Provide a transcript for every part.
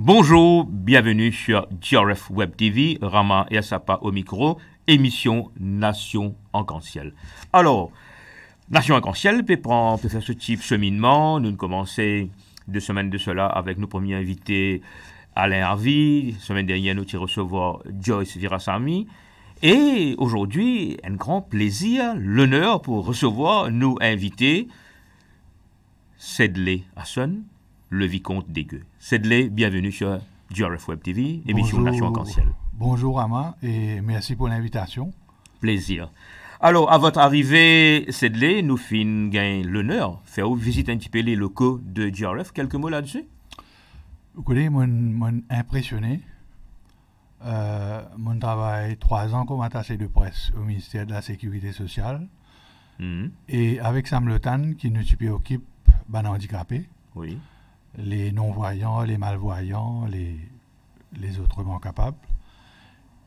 Bonjour, bienvenue sur GRF Web TV, Rama et Asapa au micro, émission Nation Arc-en-Ciel. Alors, Nation Arc-en-Ciel peut faire ce type de cheminement. Nous commençons 2 semaines de cela avec nos premiers invités, Alain Harvey. Semaine dernière, nous avons recevoir Joyce Virasamy. Et aujourd'hui, un grand plaisir, l'honneur pour recevoir nos invités, Sedley Hasson, le vicomte d'Aigueux. Sedley, bienvenue sur GRF Web TV, émission Nation Arc-en-Ciel. Bonjour Rama et merci pour l'invitation. Plaisir. Alors, à votre arrivée, Sedley, nous finissons l'honneur de faire visiter un petit peu les locaux de GRF. Quelques mots là-dessus? Vous connaissez, mon impressionné. Mon travail 3 ans comme attaché de presse au ministère de la Sécurité sociale. Et avec Sam Letan qui nous occupe des handicapés. Oui. Les non-voyants, les malvoyants, les autrement capables.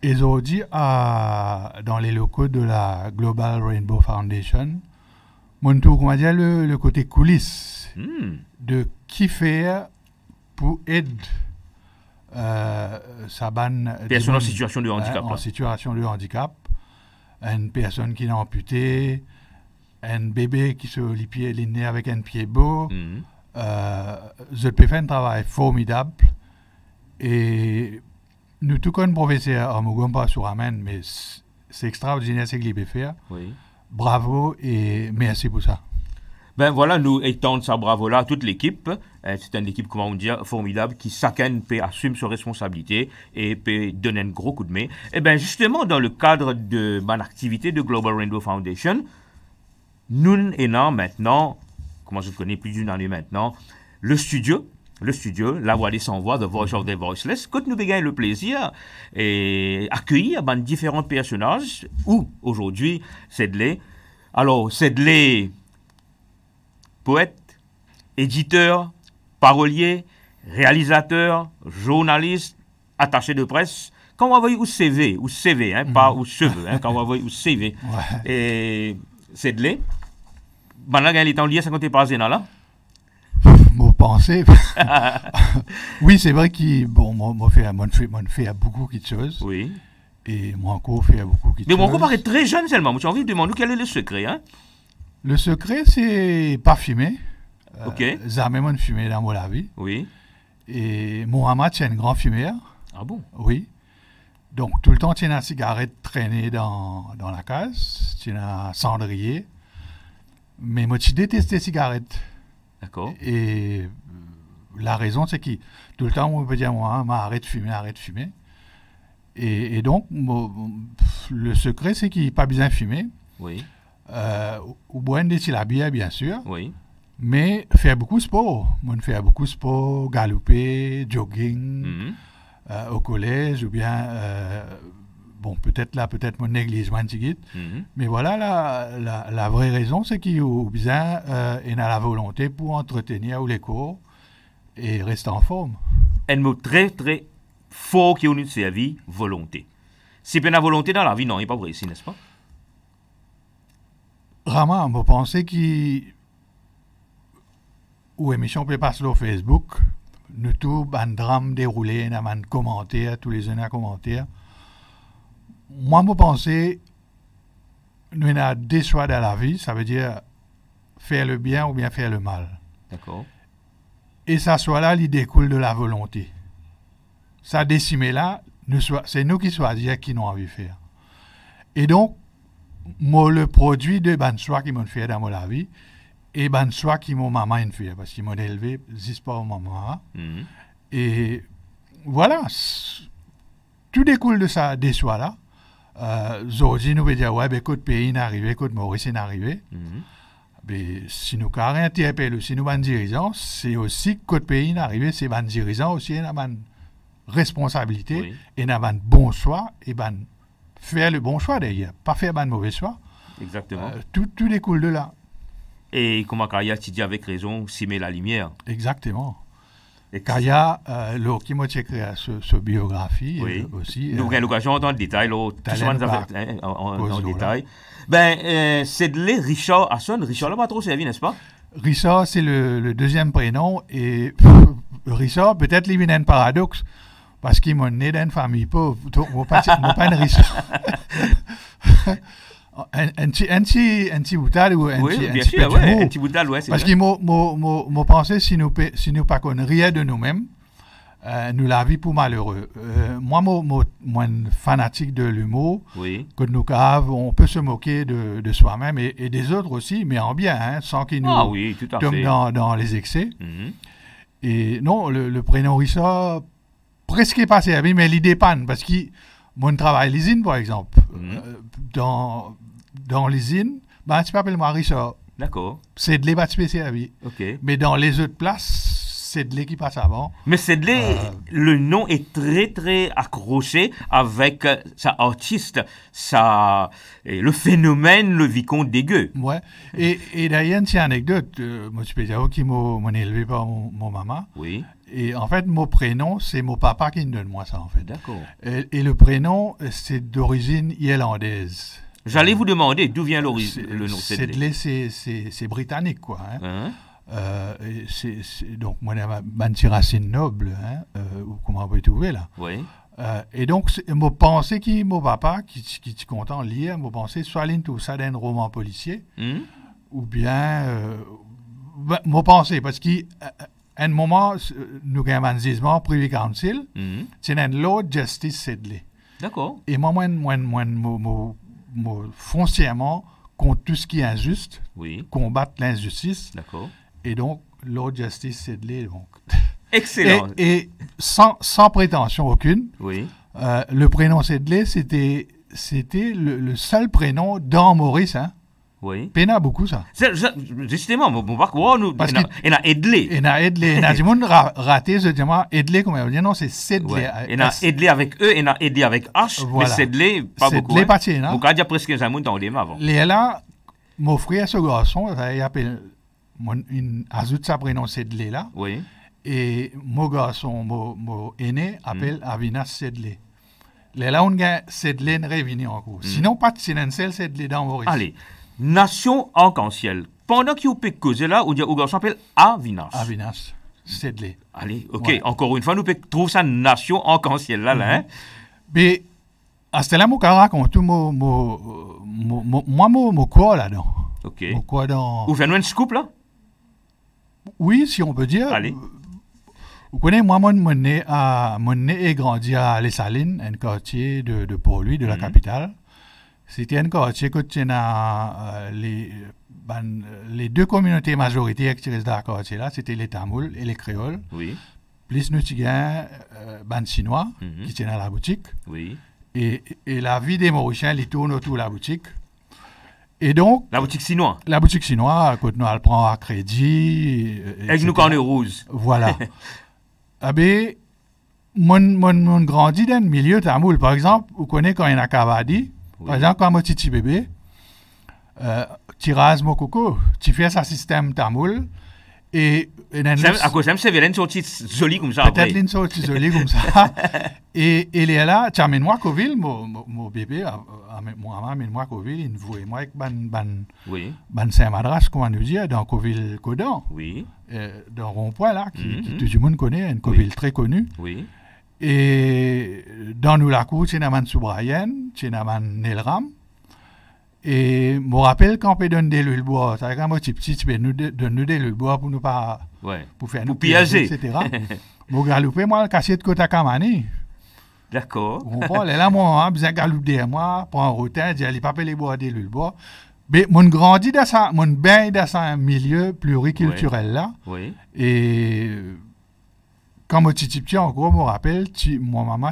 Et aujourd'hui, dans les locaux de la Global Rainbow Foundation, mon tour, on va dire, le côté coulisses de qui faire pour aider sa banne. Personne en situation de handicap. En situation de handicap. Une personne qui est amputée, un bébé qui se lit pied, né avec un pied beau. Je peux faire un travail formidable et nous tout comme professeur en Mougomba sur Amen, mais c'est extraordinaire ce qu'il peut faire. Oui. Bravo et merci pour ça. Ben voilà, nous étendons ça bravo là à toute l'équipe. C'est une équipe, comment on dit, formidable qui chacun peut assumer ses responsabilités et peut donner un gros coup de main. Et bien justement, dans le cadre de mon activité de Global Rainbow Foundation, nous avons maintenant, comment je connais plus d'une année maintenant, le studio, La Voix des Sans-Voix, The Voice of the Voiceless, que nous avons le plaisir et accueillir différents personnages, ou aujourd'hui, Sedley. Alors, Sedley, poète, éditeur, parolier, réalisateur, journaliste, attaché de presse. Quand on va voir au CV, pas au cheveux, quand on va voir au CV. Ouais. Et Sedley, maintenant, il est en lien, ça compte pas là. Mon pensée. Oui, c'est vrai qu'il fait beaucoup de choses. Oui. Et moi encore fait beaucoup de choses. Mais mon encore paraît très jeune seulement. J'ai envie de demander quel est le secret. Hein? Le secret, c'est pas fumer. Ok. Jamais mon fumé dans la vie. Oui. Et Mohamed, c'est un grand fumeur. Ah bon? Oui. Donc, tout le temps, tu as une cigarette traînée dans la case. Tu as un cendrier. Mais moi, tu détestes les cigarettes. D'accord. Et la raison, c'est que tout le temps, on peut dire, moi, arrête de fumer. Et donc, le secret, c'est qu'il n'y a pas besoin de fumer. Oui. Ou boire de la bière, bien sûr. Oui. Mais faire beaucoup de sport. On fait beaucoup de sport, galoper, jogging, au collège, ou bien, peut-être mon néglige, mais voilà, la vraie raison, c'est qu'il y a la volonté pour entretenir les corps et rester en forme. Un mot très, très fort qui est une servi, volonté. Si pas la volonté dans la vie, non, il n'est pas vrai ici, n'est-ce pas? Rama, on peut penser ou émission peut passer sur Facebook, nous tout un drame déroulé, nous avons commentaires, tous les uns à commentaires. Moi, je pense nous avons des choix dans la vie, ça veut dire faire le bien ou bien faire le mal. D'accord. Et ça soit là, il découle de la volonté. Ça décimé là, c'est nous qui choisissons qui nous avons envie de faire. Et donc, moi, le produit de ban choix qui m'ont fait dans ma vie, et ban choix qui m'ont maman fait, parce qu'ils m'ont élevé, juste pas au maman. Et voilà, tout découle de ça, des choix là. Aujourd'hui, nous veut dire, ouais, écoute, pays n'est arrivé, écoute, Maurice est arrivé. Mais si nous carrons interpellons, si nous ban dirigeants, c'est aussi que le pays n'est arrivé, c'est ban dirigeants aussi, il y a une responsabilité, et il y a un bon choix, et faire le bon choix d'ailleurs, pas faire un mauvais choix. Exactement. Tout découle de là. Et comment Kaya, tu dis avec raison, s'y met la lumière. Exactement. Et Kaya, qui m'a écrit ce biographie aussi. Nous avons l'occasion d'entendre le détail, en détail. C'est de Richard Hasson. Richard n'a pas trop servi, n'est-ce pas? Richard, c'est le deuxième prénom. Et Rissort, peut-être il y a un paradoxe, parce qu'il m'a né d'une famille pauvre. Donc, moi, pas un Rissort. Un petit boutade ou un Oui, petit bien petit sûr, peu ouais, d'humour. un petit bout de la loi, c'est Parce vrai. que moi pensais, si nous pas qu'on riait de nous-mêmes, nous la vie pour malheureux. Moi, un fanatique de l'humour, Oui. que nous caves, on peut se moquer de soi-même et des autres aussi, mais en bien, hein, sans qu'ils nous Ah oui, tout à tombent fait. dans les excès. Mhm. Et non, le prénom Rissa, presque est passé à vie, mais il dépanne, parce que mon travail à l'usine, par exemple, dans l'usine, ben, tu m'appelles moi Rissa, D'accord. c'est de l'ébat spécial à vie. Ok. Mais dans les autres places, c'est de l'équipe passe avant. Mais le nom est très très accroché avec sa artiste, le phénomène, le vicomte des gueux. Ouais. Et d'ailleurs, une petite anecdote, moi, je peux dire qui m'a élevé par mon maman. Oui. Et en fait, mon prénom, c'est mon papa qui me donne moi ça, en fait. D'accord. Et le prénom, c'est d'origine irlandaise. J'allais vous demander d'où vient le nom Sedley, c'est britannique, quoi. Hein. Hein? Donc, moi, j'ai une petite racine noble, hein, ou comment on peut trouver là. Oui. Et donc, je pensais que mon papa, qui est content de lire, je pensais soit tout ça d'un roman policier, ou bien, je pensais, parce qu'à un moment, nous avons un jugement Privy Council, c'est un Lord Justice Sedley. D'accord. Et moi, foncièrement, contre tout ce qui est injuste, Oui. combattre l'injustice. D'accord. Et donc, Lord Justice Sedley. Donc. Excellent. Et sans prétention aucune, Oui. le prénom Sedley, c'était le seul prénom dans Maurice. Hein. Oui. Pena beaucoup ça. Justement, mon parcours, il a Edley. Il a Edley. Il a du monde raté, je dis moi, Edley, comment on dit, non, c'est Sedley. Il a Edley avec E, il a Edley avec H, Voilà. mais Sedley, pas beaucoup. Sedley, pas tiens, hein. Donc, il y a presque un monde dans les mains avant. Les là, mon frère, ce garçon, il appelle, ajoute sa prénom Sedley là. Oui. Et mon garçon, mon aîné, appelle Avinas Sedley. Les là, on a Sedley revenu encore. Sinon, pas de Sinensel Sedley dans Maurice. Allez, nation arc-en-ciel. Pendant qu'il peut causer là, on dit au garçon s'appelle Avinas. Avinas Sedley. Allez, ok. Ouais. Encore une fois, nous peut trouver ça nation arc-en-ciel là, hein. Mais à ce là, je raconte mon quoi là-dedans. Ok. Mon quoi dans. Vous faites un scoop là? Oui, si on peut dire. Allez. Vous connaissez, moi, mon né est grandi à Les Salines, un quartier de Port-Louis, de la capitale. C'était un quartier que tu as les deux communautés majoritaires qui restent dans ce quartier-là, c'était les Tamouls et les Créoles. Oui. Plus nous, tu as Chinois qui tiennent à la boutique. Oui. Et la vie des Mauriciens, ils tournent autour de la boutique. Et donc, La boutique chinoise. la boutique chinoise, quand nous, elle prend à crédit. Avec nous cornes rouges. Voilà. Ah ben, mon grandi dans le milieu tamoul. Par exemple, vous connaissez quand il y a un cavadi, Oui. par exemple, quand mon petit bébé, tu rases mon coco, tu fais sa système tamoul, et À cause de ça, c'est une sortie jolie comme ça. après. peut-être une sorte isolée comme ça. Et il est là, tu amènes moi Coville, mon bébé, moi amène-moi Coville, il voit moi avec Oui. Saint-Madras, comment nous dire, dans Coville Codan, Oui. dans Rond-Point là, qui tout le monde connaît, une Coville Oui. très connue. Oui. Et dans nous la cour, c'est un Soubrayen, c'est un Nelram. Et je me rappelle quand on donne des le bois, c'est quand moi petit, tu nous donne des le bois pour nous pas Ouais. pour faire Pour nous piéger. etc. Mon galopé moi le cachet de Kota Kamani. D'accord. Vous comprenez là moi besoin galouper derrière moi, prend un rotin, dit allez pas les bois des le bois. Mais mon grandi dans ça, mon bain dans un milieu pluriculturel là. Oui. Et quand moi petit en gros, je me rappelle, mon maman,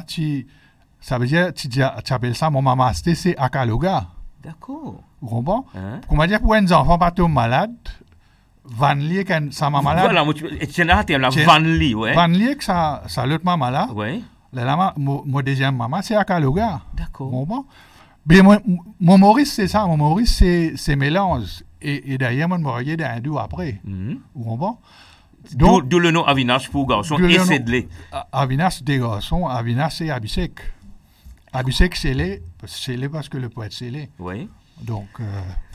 ça veut dire, tu appelles ça, mon maman, c'est Akaloga. D'accord. Vous comprenez? Hein? Comment dire, pour un enfant pas tomber malade, Van Lier, quand sa maman malade, Voilà, tu as la Van Lee, ouais. Van Lier, ça l'autre maman là, Ouais. mon deuxième maman, c'est Akaloga. D'accord. Vous comprenez? Mais mon Maurice, c'est ça, mon Maurice, c'est mélange. Et d'ailleurs, mon Maurice est hindou après. Vous comprenez? D'où le nom Avinas pour garçon et Sedley. Avinas des garçons, Avinas et Abisek. Abisek, c'est les parce que le poète c'est les. Oui. Donc.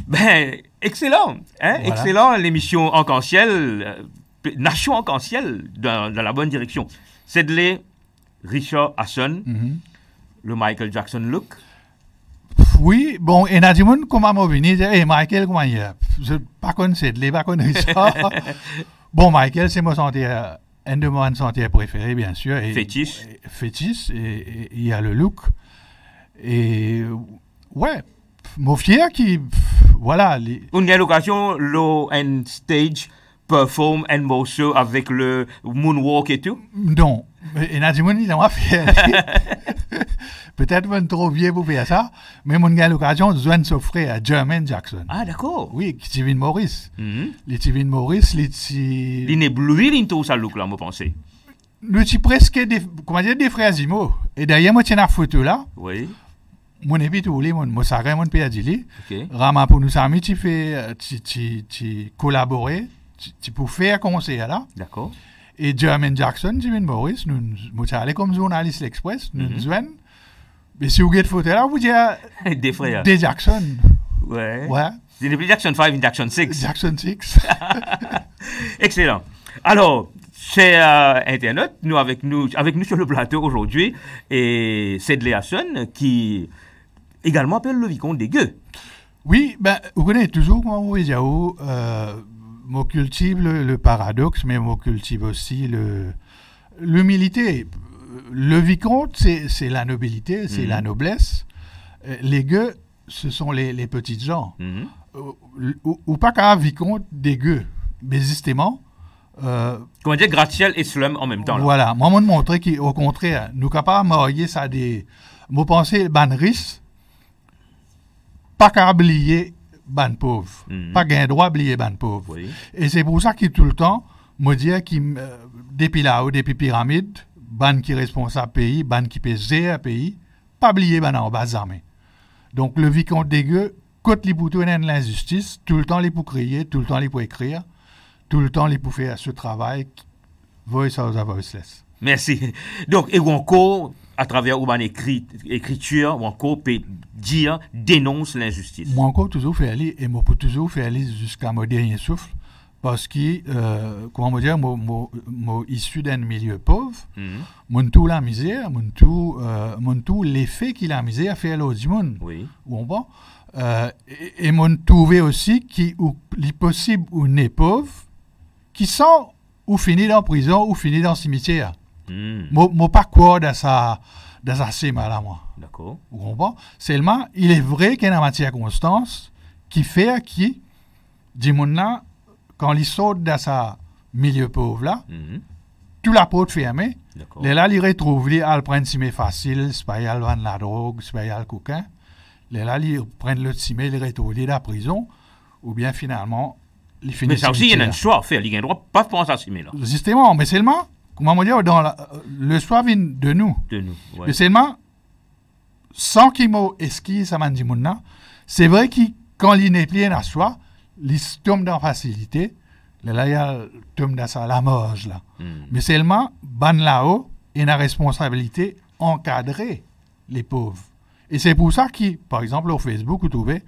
Ben, excellent. Hein? Voilà. Excellent, l'émission Arc-en-Ciel. nation arc-en-ciel dans la bonne direction. Sedley, Richard Hasson, le Michael Jackson look. Oui, bon, et Nadimoun, comment m'a venu dire, hey, Michael, comment il est? Je pas connais Sedley, pas connais Richard. Bon, Michael, c'est mon sentier, un de mes sentiers préférés, bien sûr. Et, Fétiche. Fétiche, et il y a le look. Et, ouais, mon fier qui, voilà. On a l'occasion, l'eau and stage perform un morceau avec le moonwalk et tout? Non. Et Nadimoun, il en a fait. Peut-être un trop vieux pour faire ça, mais mon gars, l'occasion de joindre son frère à Jermaine Jackson. Ah, d'accord. Oui, Steven Morris. Mm-hmm. Les Steven Morris, il est bleu, il tout ça look là, moi pensais. Nous sommes presque des frères Zimo. Et d'ailleurs, moi, tiens la photo là. Oui. Mon épi tout les mon saré mon père dit OK. Rama pour nous amis tu fais tu collaborer tu pour faire concert là. D'accord. Et Jermaine Jackson, Jimmy Morris, nous allons comme journaliste l'Express, nous joignent. Mais si vous avez photo là, vous dites des frères. Des Jackson. Ouais. Ouais. C'est depuis Jackson 5 Jackson 6. Jackson 6. Excellent. Alors, chers internautes, nous avec nous sur le plateau aujourd'hui, et Sedley Hasson, qui également appelle le vicomte des Gueux. Oui, ben, vous connaissez toujours comment vous dites, moi cultive le paradoxe, mais moi cultive aussi l'humilité. Le vicomte, c'est la nobilité, c'est la noblesse. Les gueux, ce sont les petits gens. Ou pas qu'un vicomte des gueux, mais justement. Comment dire, gratte-ciel et slum en même temps. Là. Voilà, moi, je montrer qu'au contraire, nous sommes capables de marier ça des. Moi, penser, ban riche, pas qu'à oublier ban pauvre. Pas qu'un droit oublier ban pauvre. Oui. Et c'est pour ça qu'il tout le temps, me dire qu'il depuis là-haut, depuis pyramide, ban qui est responsable pays, ban qui peut gérer un pays, pas oublier ban en bas armée. Donc le vicomte des gueux, quand il pour tourner l'injustice, tout le temps il pour crier, tout le temps il pour écrire, tout le temps il pour faire ce travail, voice out of voiceless. Merci. Donc, et encore, à travers une écriture, ou encore peut dire, dénonce l'injustice. Moi encore toujours faire aller, et moi pour toujours faire aller jusqu'à mon dernier souffle, parce que, comment dire, moi issu d'un milieu pauvre, mon tout la misère, mon tout l'effet qu'il a misère à faire l'autre du monde. Oui. Ou bon, et mon trouvé aussi qui est possible ou n'est pauvre, qui sont ou fini dans prison ou fini dans le cimetière. Moi pas quoi dans sa schéma là moi. D'accord. Vous comprenez? Seulement, il est vrai qu'il y a une matière constance qui fait qui, dit mon là, quand il saute dans sa milieu pauvre là, tout la porte fermée, là, il retrouve les principes facile, c'est pas y vendre la drogue, c'est pas y le cocain. Là, il prend le cimé, il retrouve la prison, ou bien finalement, il finit. Mais ça aussi, il y a un choix à faire. Il y a un droit pas penser à cimé là. Justement, mais seulement, comment dire, le choix vient de nous. De nous, ouais. Mais seulement, sans qu'il m'ait esquisse ça m'a dit c'est vrai que quand il n'est plus à soi, il tombe dans la facilité. Là, il tombe dans la morge là. Mais seulement, ban là-haut, il a la responsabilité d'encadrer les pauvres. Et c'est pour ça que, par exemple, au Facebook, vous trouvez,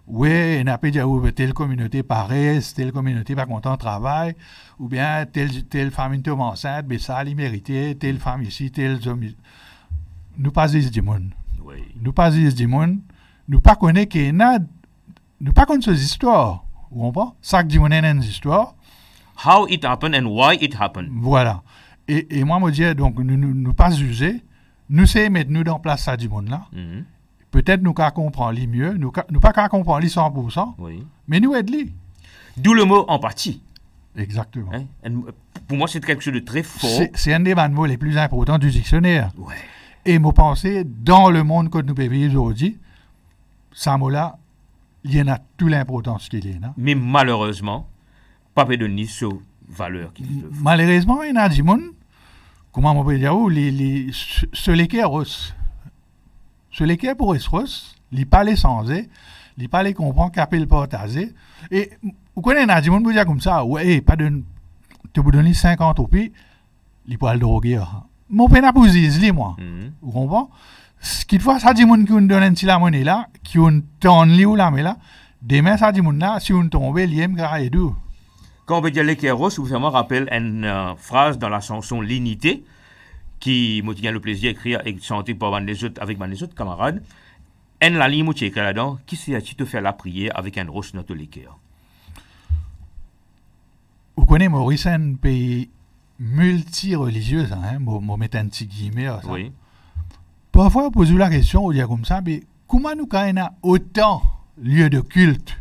oui, il n'a pas dit telle communauté paresse, telle communauté pas content de travail, ou bien telle famille tombe enceinte, mais ça, il méritait, telle femme ici, tel homme. Nous pas dire du monde. Oui. Nous pas dire du monde. Nous pas connaître qu'il y en a. Nous pas connaître ces histoires. Vous comprenez? Ça que du monde est une histoire. How it happened and why it happened. Voilà. Et moi, me dire, donc, nous pas juger. Nous savons mettre nous dans place ça du monde là. Peut-être nous qu'à comprendre les mieux. Nous pas qu'à comprendre les 100%. Oui. Mais nous aide-les. D'où le mot empathie. Exactement. Hein? Pour moi, c'est quelque chose de très fort. C'est un des mots les plus importants du dictionnaire. Ouais. Et moi, penser, dans le monde que nous vivons aujourd'hui, ce mot-là, il y en a toute l'importance qu'il y a. Mais malheureusement, pas de ni sur valeur qu'il peut. Malheureusement, il y en a du monde, comment on peut dire, ce lesquels pour Esros, il parle sans eux, il parle comprend qu'appelle le partager. Et vous connaissez un du monde, vous dire comme ça, ouais, pas de. Tu vous donnes 50 roupies, il peut le droguer. Mon père n'a pas dit, moi. Vous comprenez? Ce qu'il faut, ça dit monde qui nous donne un petit la monnaie là, qui nous donne li ou la mais là, demain, ça dit monde là, si on tombe, il aime grave et doux. Quand on veut dire l'équerros, vous vraiment rappelle une phrase dans la chanson L'unité, qui m'a le plaisir d'écrire et de chanter pour les autres, avec mes autres camarades. En la ligne, tu écris là-dedans, qui c'est-tu te faire la prière avec un roche dans tous les cœurs? Vous connaissez Maurice, un pays multi-religieux, hein, moi mettre un petit guillemet. Ça. Oui. Parfois, on pose la question, on dit comme ça, mais comment nous, quand on a autant de lieux de culte,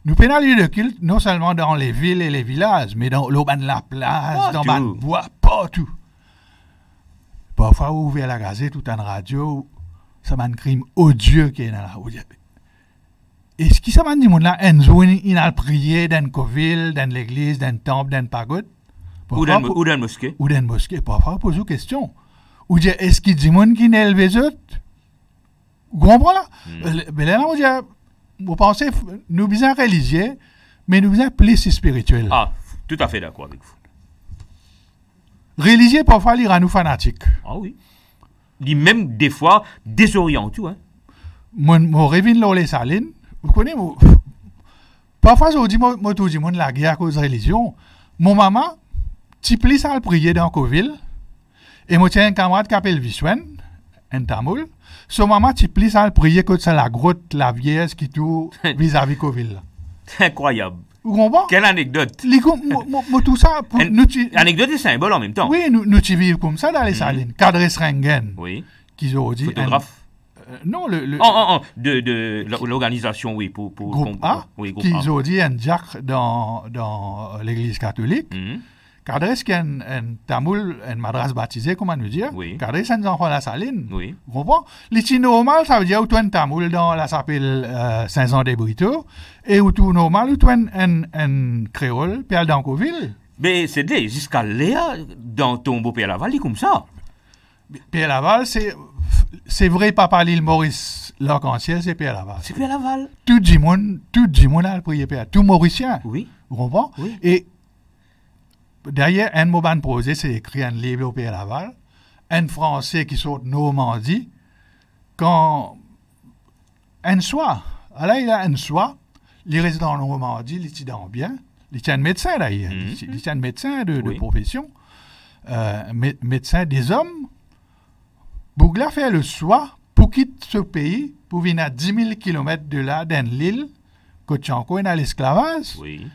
nous prenons les lieux de culte non seulement dans les villes et les villages, mais dans l'auban de la place, dans le bois, partout. Parfois, on ouvre la gazette ou une radio, ça m'a un crime odieux qui est là. Et ce qui ça m'a dit, là, il a prié dans une ville, dans l'église, dans un temple, dans une pagode. Ou dans une mosquée. Ou dans une mosquée. Parfois, on pose une question. Ou dire, est-ce qu'il dit monde qui n'est élevé autres? Vous comprenez là? Mais là, on dit, vous pensez, nous sommes religieux, mais nous sommes plus spirituels. Ah, tout à fait d'accord avec vous. Religieux, parfois, il rend nous fanatiques. Ah oui. Il même des fois désorienté, tout, hein. Mon revine l'olé saline, vous connaissez, parfois, je dis, moi, tout dis, la guerre à cause de la religion. Mon maman, tu plis à le prier dans Coville, et moi, tiens un camarade qui s'appelle Viswen, un tamoul. Son maman, tu plis à le prier que c'est la grotte, la vieille, qui tout vis-à-vis Coville. C'est incroyable. Vous comprenez? Quelle anecdote. Tout ça, anecdote et symbole en même temps. Oui, nous vivons comme ça dans les salines. Cadre Srengen, oui. Qui ont dit. Photographe. Non, de l'organisation, oui, pour groupe A, oui, groupe qui A. ont dit un Jack dans l'église catholique. Cadre qui est un tamoul, un madras baptisé, comment nous dire? Oui. Cadre c'est un enfant la saline. Oui. Vous comprenez? Les normal, ça veut dire où un tamoul dans la s'appelle Saint-Jean-des-Briteaux, et où tout normal, où un créole, Pierre d'Ancoville. Mais c'est des jusqu'à Léa dans Tombeau Pierre Laval, comme ça. Pierre Laval, c'est vrai, papa l'île Maurice, l'arc-en-ciel, c'est Pierre Laval. C'est Pierre Laval. Tout le monde a prié Pierre, tout Mauricien. Oui. Vous comprenez? Oui. Et derrière, un mot ban posé, c'est écrit un livre au Pierre Laval, un Français qui sort de Normandie, quand un soir, là il a un soir, il reste en Normandie, il est dans bien, il est un médecin d'ailleurs, il est un médecin de profession, médecin des hommes. Bougla fait le soir pour quitter ce pays, pour venir à 10 000 km de là, dans l'île, Kochanko, dans l'esclavage. Oui.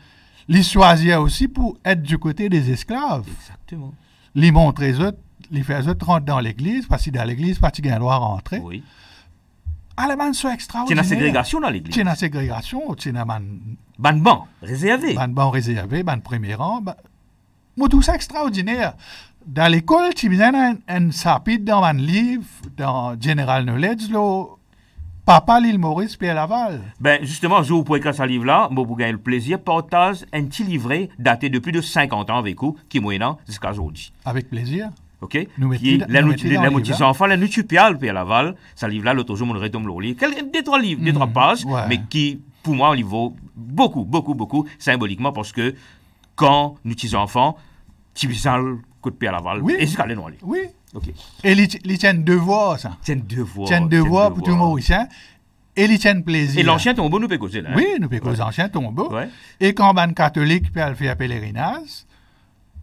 Il choisit aussi pour être du côté des esclaves. Exactement. Il montre les autres, il fait les autres rentrer dans l'église, parce qu'il est dans l'église, parce qu'il a le droit de rentrer. Oui. Ah, les man sont extraordinaires. C'est une ségrégation dans l'église. C'est une ségrégation, c'est une ban réservé. Ban réservé, ban premier rang. Moi, tout ça extraordinaire. Dans l'école, tu viens un chapitre dans un livre, dans General Knowledge, là, Papa l'île Maurice, Pierre Laval. Ben, justement, je vous pourrais écrire ce livre-là, moi, vous gagnez le plaisir, partage un petit livret daté de plus de 50 ans avec vous, qui est moyennant jusqu'à aujourd'hui. Avec plaisir. OK? Nous qui est les petits enfants, les nutupiales, Pierre Laval, ce livre-là, l'autre jour, on retombe le lire. Des trois livres, des trois pages, ouais. Mais qui, pour moi, il vaut beaucoup, symboliquement, parce que quand nous petits enfants, Tibisal, coup de Pierre Laval, oui. Et jusqu'à les noirs. Oui. OK. Et il tient devoir, ça. Tient devoir. Tient devoir pour tout le Mauricien. Et il tient plaisir. Et l'ancien tombeau, nous peut causer là. Oui, nous peut causer l'ancien tombeau. Ouais. Et quand un catholique peut faire pèlerinage,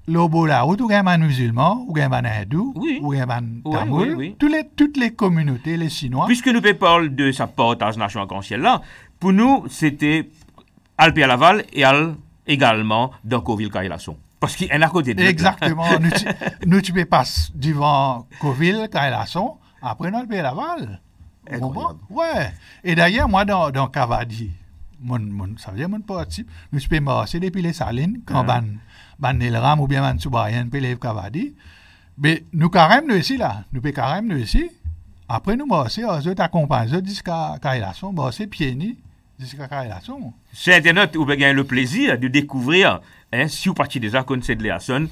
l'obo la route, ou un musulman, ou un hindou, oui. ou un tamoul, oui. Toutes les communautés, les Chinois. Puisque nous parlons de sa partage nation arc-en-ciel là, pour nous, c'était Al Pierre Laval et Al également dans Coville-Caillasson. Parce qu'il y en a à côté de exactement. Nous, tu peux passer devant Coville-Caillasson, après nous, Al Pierre Laval. Ouais. Et d'ailleurs, moi, dans Cavadi, ça veut dire mon parti, nous peux marcher depuis les salines, quand ban Nelram ou bien ban Soubayen, puis les Cavadi. Mais nous, carrément, nous ici, là. Nous pouvons carrément, nous ici. Après, nous marcher, nous accompagner jusqu'à Caillasson, marcher pieds nus jusqu'à Caillasson. Sur Internet, vous avez le plaisir de découvrir, si vous partez déjà comme c'est de Léasson,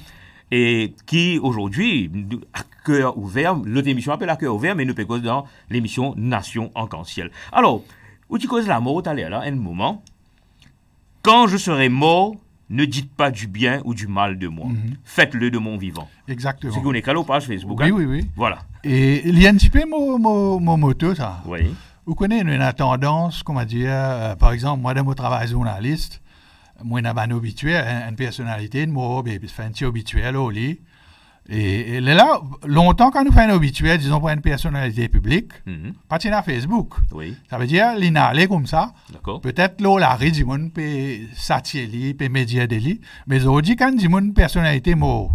et qui, aujourd'hui, à cœur ouvert, l'autre émission appelle à cœur ouvert, mais nous peut causer dans l'émission Nation arc-en-ciel. Alors, où tu causes la mort, tu allais là, un moment. Quand je serai mort, ne dites pas du bien ou du mal de moi. Faites-le de mon vivant. Exactement. C'est qu'on est calé au page Facebook. Oui, hein? oui. Voilà. Et il y a un petit peu mon moto, ça. Oui. Vous connaissez une tendance, comment dire, par exemple, moi, dans mon travail journaliste, moi, n'a pas obitué, une personnalité, moi, fait un petit obituaire au lit. Et là, longtemps, quand nous faisons un obituaire, disons pour une personnalité publique, pas sur Facebook. Oui. Ça veut dire, l'inalé comme ça. D'accord. Peut-être là, la rue, du monde peut s'attirer, peut médier de lui. Mais aujourd'hui, quand du monde personnalité mort,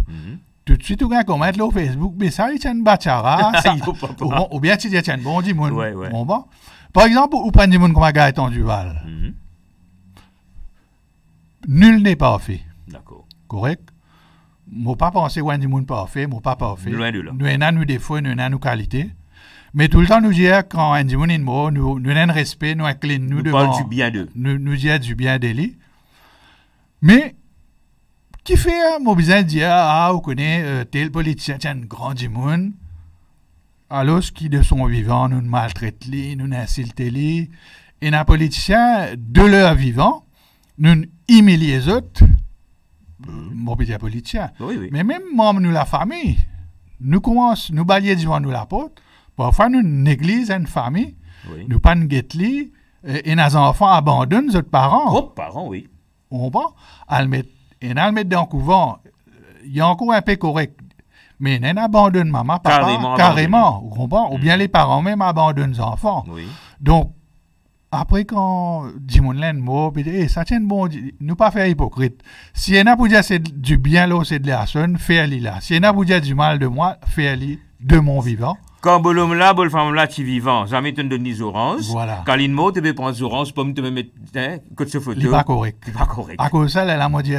tout de suite, on comment là au Facebook, mais ça, il tient une bachara. Ou bien, tu dis, tiens, bon, du monde. Ouais. Bon. Par exemple, ou prendre du monde comme Gaëtan Duval. Nul n'est parfait. D'accord. Correct? Moi, pas penser que du monde parfait, moi, pas parfait. Loin de là. Nous avons nos défauts, nous avons nos qualités. Mais tout le temps, nous dire quand un du monde est mort, nous avons un respect, nous inclinons, nous devons. Parle du bien d'eux. Nous dire du bien d'eux. Mais, qui fait, moi, besoin de dire, vous connaissez tel politicien, tiens, un grand du monde. Alors, qui de son vivant, nous maltraitent, nous insultent, et un politicien, de leur vivant, nous humilions les autres. Mon petit politicien. Oui. Mais même membres de la famille, nous commençons, nous balayer devant nous la porte. Parfois, nous négligeons une famille, nous pas nous guettons, et nos enfants abandonnent nos parents. Vos parents, oui. On va, le mettre dans le couvent, il y a encore un peu correct. Mais ils abandonnent maman, papa, carrément. Ou bien les parents même abandonnent les enfants. Oui. Donc, après, quand Dimon Len mot, ça tient bon, nous pas faire hypocrite. Si y en a pour dire c'est du bien là, c'est de la sonne, fais-le là. Si y en a pour dire du mal de moi, fais-le de mon vivant. Quand bolom là, bol femme là, tu vivant, jamais te donne des oranges. Voilà. Quand il mot, tu peux prendre des oranges, pour te mettre, que ce photo. Il pas correct. Il pas correct. À cause de ça, elle a dit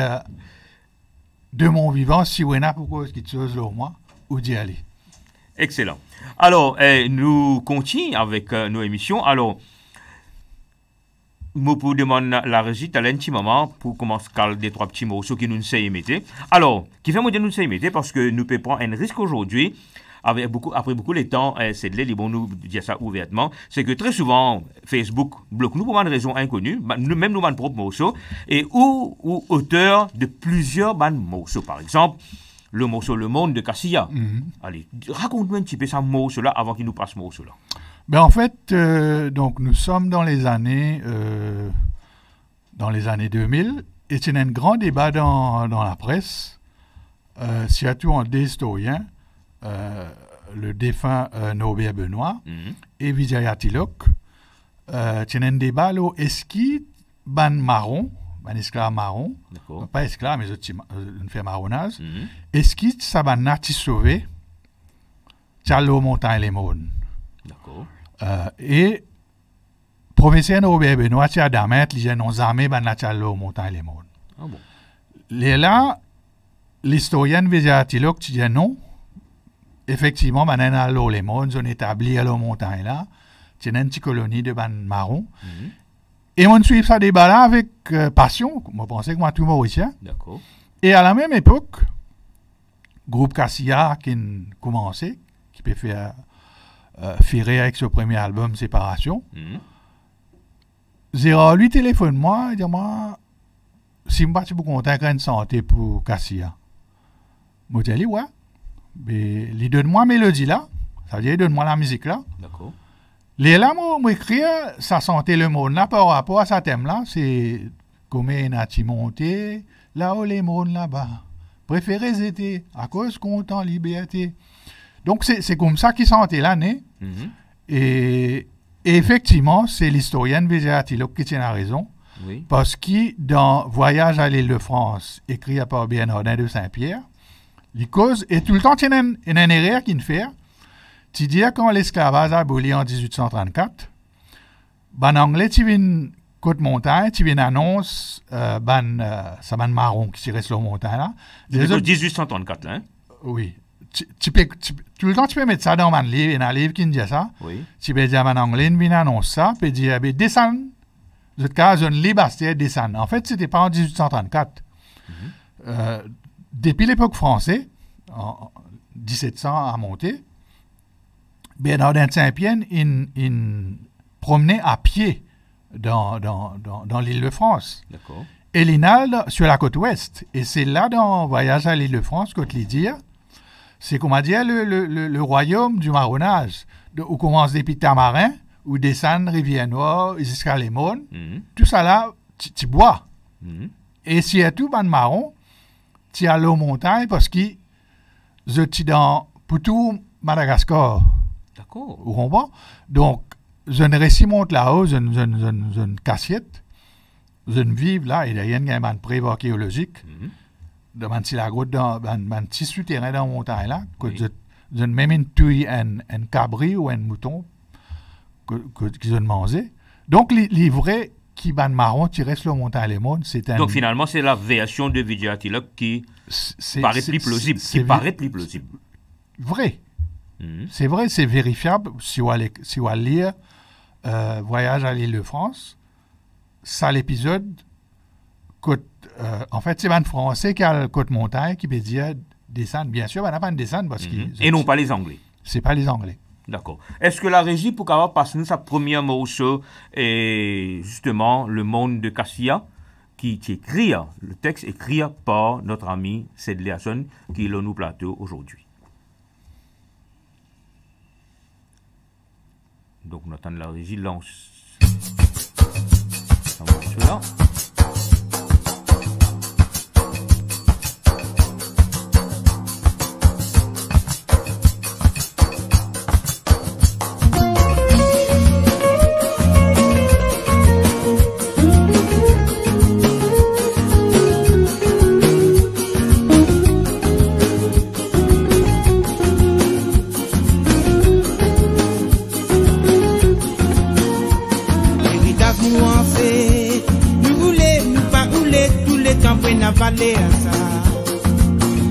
de mon vivant, si y en a pour cause quelque chose là, moi, ou d'y aller. Excellent. Alors, nous continuons avec nos émissions. Alors, moi, pour demander la régie, tu as un petit moment pour commencer à des trois petits mots, ceux qui nous savent imiter. Alors, qui fait moi dire nous savons imiter parce que nous pouvons prendre un risque aujourd'hui, après beaucoup de temps, c'est de l'aide, bon, nous dire ça ouvertement, c'est que très souvent, Facebook bloque nous pour une raison inconnue, même nous, nos propres morceaux, et ou auteur de plusieurs morceaux. Par exemple, le morceau Le Monde de Cassia. Allez, raconte-moi un petit peu ça morceau-là avant qu'il nous passe ce morceau-là. Ben en fait, donc nous sommes dans les années 2000 et il y a un grand débat dans la presse, surtout en des historiens, le défunt Norbert Benoît et Vijaya Tilok. Il y a un débat là, est-ce qu'il ban marron, ban esclave marron, pas esclave mais une fait marronnage, est-ce qu'il ça ban nati sauvé, Tchalo montagne les mônes. D'accord. Et professeur Norbert Benoît, tu as d'amettre, les gens ont armé, ben, la montagne les mônes. Ah bon. Là, l'historienne Vijaya Tilok, tu dis non. Effectivement, ben, les mônes ont établi la montagne là. C'est une petite colonie de ban marron. Et on suit ça débat là avec passion. Moi, je pensais que moi, tout mauricien. D'accord. Et à la même époque, groupe Cassia qui a commencé, qui peut faire Ferré avec ce premier album Séparation. Zéro, lui téléphone-moi et dis-moi si je suis content d'une santé pour Cassia. Je dis ouais. Mais il donne-moi mélodie là, ça veut dire donne-moi la musique là. D'accord. Les là, moi écrit sa santé le monde là par rapport à ce thème là, c'est comme une monté là où les mondes là-bas. Préférés étaient à cause content liberté. Donc, c'est comme ça qu'ils sont l'année. Et effectivement, c'est l'historienne Vijaya Tilok qui tient la raison. Oui. Parce que dans Voyage à l'île de France, écrit par Bernardin de Saint-Pierre, les causes, et tout le temps, il y a une erreur qui fait. Tu dis quand l'esclavage a aboli en 1834, en anglais, tu viens côte montagne, tu viens annonce, ça ban marron qui reste sur la montagne là. C'est 1834, là, hein? Oui. Tout le temps, tu peux mettre ça dans un livre, il y a un livre qui dit ça. Oui. Tu peux dire en anglais, il annonce ça, puis dire, descend. Dans ce cas, une liberté descend. En fait, ce n'était pas en 1834. Depuis l'époque française, en 1700 à monter, Bernardin de Saint-Pierre, il promenait à pied dans l'île de France. D'accord. Et l'Inal sur la côte ouest. Et c'est là, dans Voyage à l'île de France, que tu dis, c'est comment dire le royaume du marronnage, où commence depuis Tamarin, où descendent Rivière-Noire, jusqu'à les Mônes. Tout ça là, tu bois. Et surtout, ban marron, tu as l'eau montagne parce que je suis dans pour tout Madagascar. D'accord. Vous comprenez? Donc, je ne réussis monte là-haut, je ne cassiette, je ne vive là, et d'ailleurs, il y a un prévôt archéologique, de man si la grotte dans man petit souterrain dans la montagne là, que je ne même une touille, un cabri ou un mouton, que je ne mangeais. Donc, les vrais qui ban marron tiré sur la montagne les mondes, c'est un... Donc finalement, c'est la version de Vidyatila qui paraît plus plausible. Vrai. C'est vrai, c'est vérifiable. Si on va lire Voyage à l'île de France, ça l'épisode, en fait, c'est un Français qui a le côte montagne qui peut dire descendre. Bien sûr, on n'a pas une descente parce que... Et non pas les Anglais. C'est pas les Anglais. D'accord. Est-ce que la régie, pour qu'elle passe nous sa première morceau, est justement Le Monde de Cassia, qui écrit, le texte écrit par notre ami Sedley Hassan, qui est là nous plateau aujourd'hui. Donc, on attend la régie lance. Ça marche là.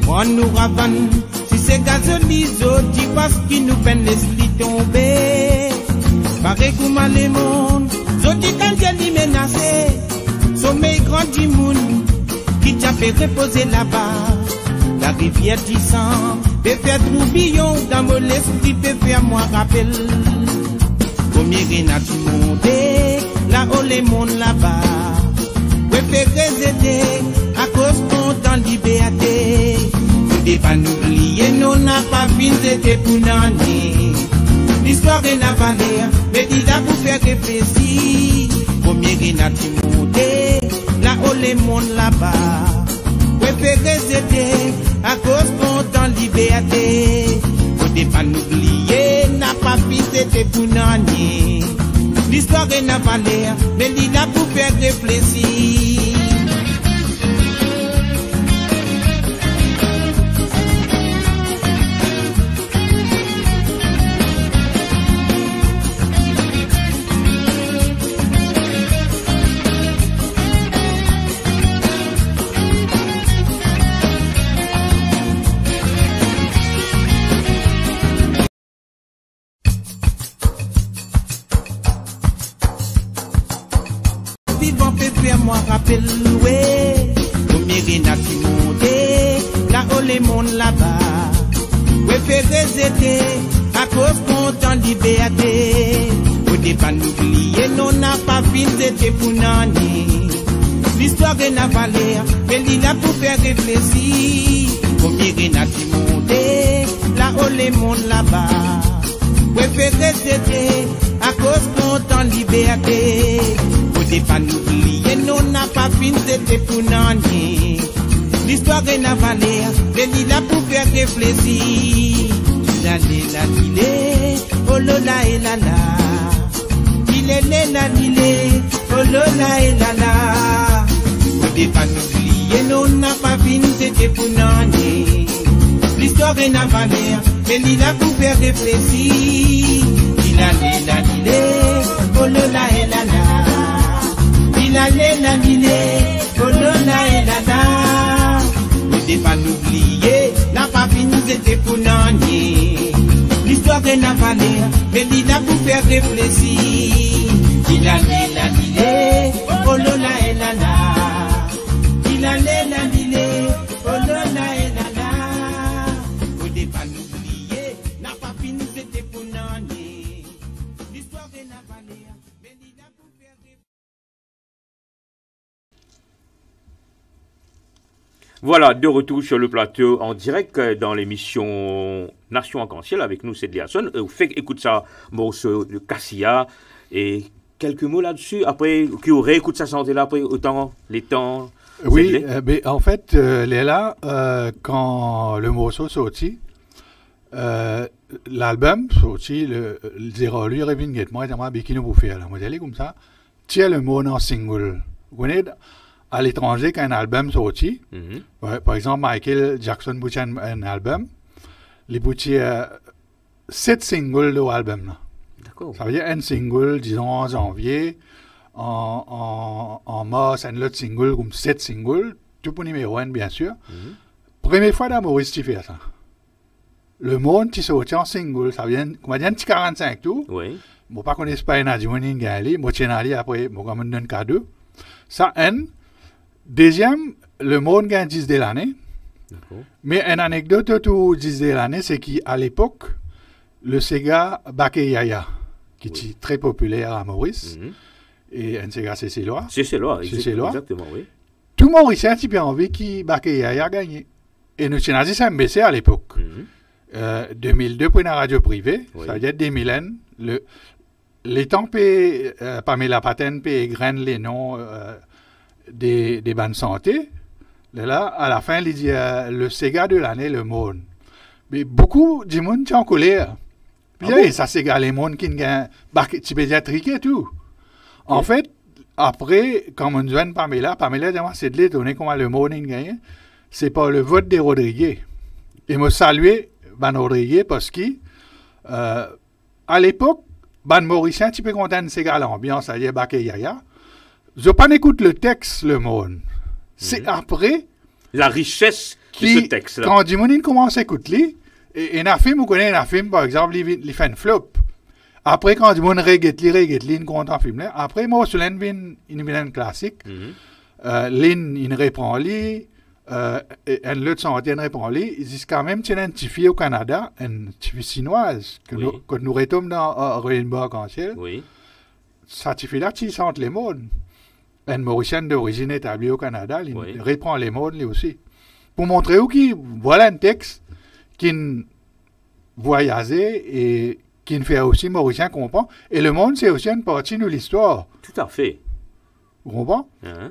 On nous ravane, si c'est gazolizo, dis pas ce qui nous peine les tomber. Pareil comme les mondes, zoti quand j'ai menacé, sommeil grand du monde, qui t'a fait reposer là-bas. La rivière du sang, peut faire troubillon, dans mon esprit peut faire moi rappel. Combien il y a du monde, là-haut les mondes là-bas. Préférez aider, à cause qu'on en liberté. Vous devez pas nous oublier, nous n'a pas fini, c'était pour l'année. L'histoire est la valeur, mais dis là pour faire réfléchir. Combien il y a du monde, là-haut les mondes là-bas. Préférez aider, à cause qu'on en liberté. Vous devez pas nous oublier, n'a pas fini, c'était pour l'année. L'histoire est la valeur, mais dis là pour faire réfléchir. Moi rappelle ouais, combien il y a du monde, là-haut les mondes là-bas. Préférez aider, à cause qu'on en liberté. Vous devez pas nous oublier, nous n'a pas fini, c'était pour l'année. L'histoire est la valeur, mais il a pour faire réfléchir. Combien il y a du monde, là-haut les mondes là-bas. Préférez aider, à cause qu'on en liberté. Vous devez pas nous oublier, nous n'a pas fini, c'était pour l'année. L'histoire est la valeur, mais il a pour faire réfléchir. La oh lola et la la. Il est la oh lola et la la. Vous devez pas nous oublier, nous n'a pas fini, c'était pour l'année. L'histoire est la valeur, mais il a pour faire réfléchir. Il a oh lola et la la. Il allait la miner, Colonna et Lada. Ne devez pas l'oublier, la papine nous était pour l'année. L'histoire est la valeur, mais il a pour faire réfléchir. Il allait la miner, Colonna et Lada. Il allait la miner, Colonna et Lada. Ne devez pas l'oublier, la papine nous était pour l'année. L'histoire est la valeur, mais il a pour faire réfléchir. Voilà, de retour sur le plateau en direct dans l'émission Nation Arc-en-Ciel avec nous, c'est Léason. Vous faites écouter ça, morceau de Cassia et quelques mots là-dessus, après, qui réécoute sa santé là, après, autant les temps. Oui, en fait, là, quand le morceau sorti, l'album sorti, le lui revient nettement, et moi, qui nous vous faire là. Moi, j'allais comme ça, tiens le mot en single. Vous connaissez, à l'étranger, quand un album sorti, par exemple, Michael Jackson boutit un album, il boutit 7 singles de l'album. D'accord. Ça veut dire un single, disons, en janvier, en mars, un autre single, comme 7 singles, tout pour numéro 1, bien sûr. Première fois dans Maurice, tu fais ça. Le monde qui sorti en single, ça vient, comment dire, un petit 45 tout. Oui. Moi, pas connais pas un adjoint, moi, tiens, après, moi, comme un cadeau. Ça, un. Deuxième, le monde gagne 10 de l'année. Mais une anecdote autour de 10 de l'année, c'est qu'à l'époque, le Sega Baké Yaya, qui est très populaire à Maurice, et un Sega CC-Loire. CC-Loire, exactement, oui. Tout Mauricien a bien envie que Baké Yaya a gagné. Et nous avons dit ça MBC à l'époque. 2002 pour une radio privée, ça veut dire 2001. Les temps, Pamela Paten, graine les noms des bonnes santé. Là, à la fin, il dit le Sega de l'année, le monde. Mais beaucoup de monde sont en colère. Puis ça Sega, les mondes qui gagnent pédiatrique et tout. En fait, après, quand on joue Pamela dit c'est de l'étonner comment le monde gagne. C'est pas le vote des Rodriguez. Et me saluer Ban Rodriguez parce que, à l'époque, Ban Mauricien, tu peux content de Sega l'ambiance, c'est-à-dire Baké Yaya. Je pas écoute le texte, le monde. C'est après. La richesse de ce texte-là. Quand Dimonin commence à écouter, et un film, vous connaissez un film, par exemple, il fait un flop. Après, quand Dimonin regarde, il compte un film. Après, moi, sur une classique, il reprend, un autre centaine répond, il dit quand même, tu as un petit fille au Canada, une petite fille chinoise, que nous retombons dans Royenborg en ciel. Oui. Ça, tu fais là, tu sens les modes. Un Mauricien d'origine établie au Canada, il reprend les modes lui aussi. Pour montrer où voilà un texte qui voyageait et qui fait aussi Mauricien comprend. Et le monde, c'est aussi une partie de l'histoire. Tout à fait. Vous comprenez?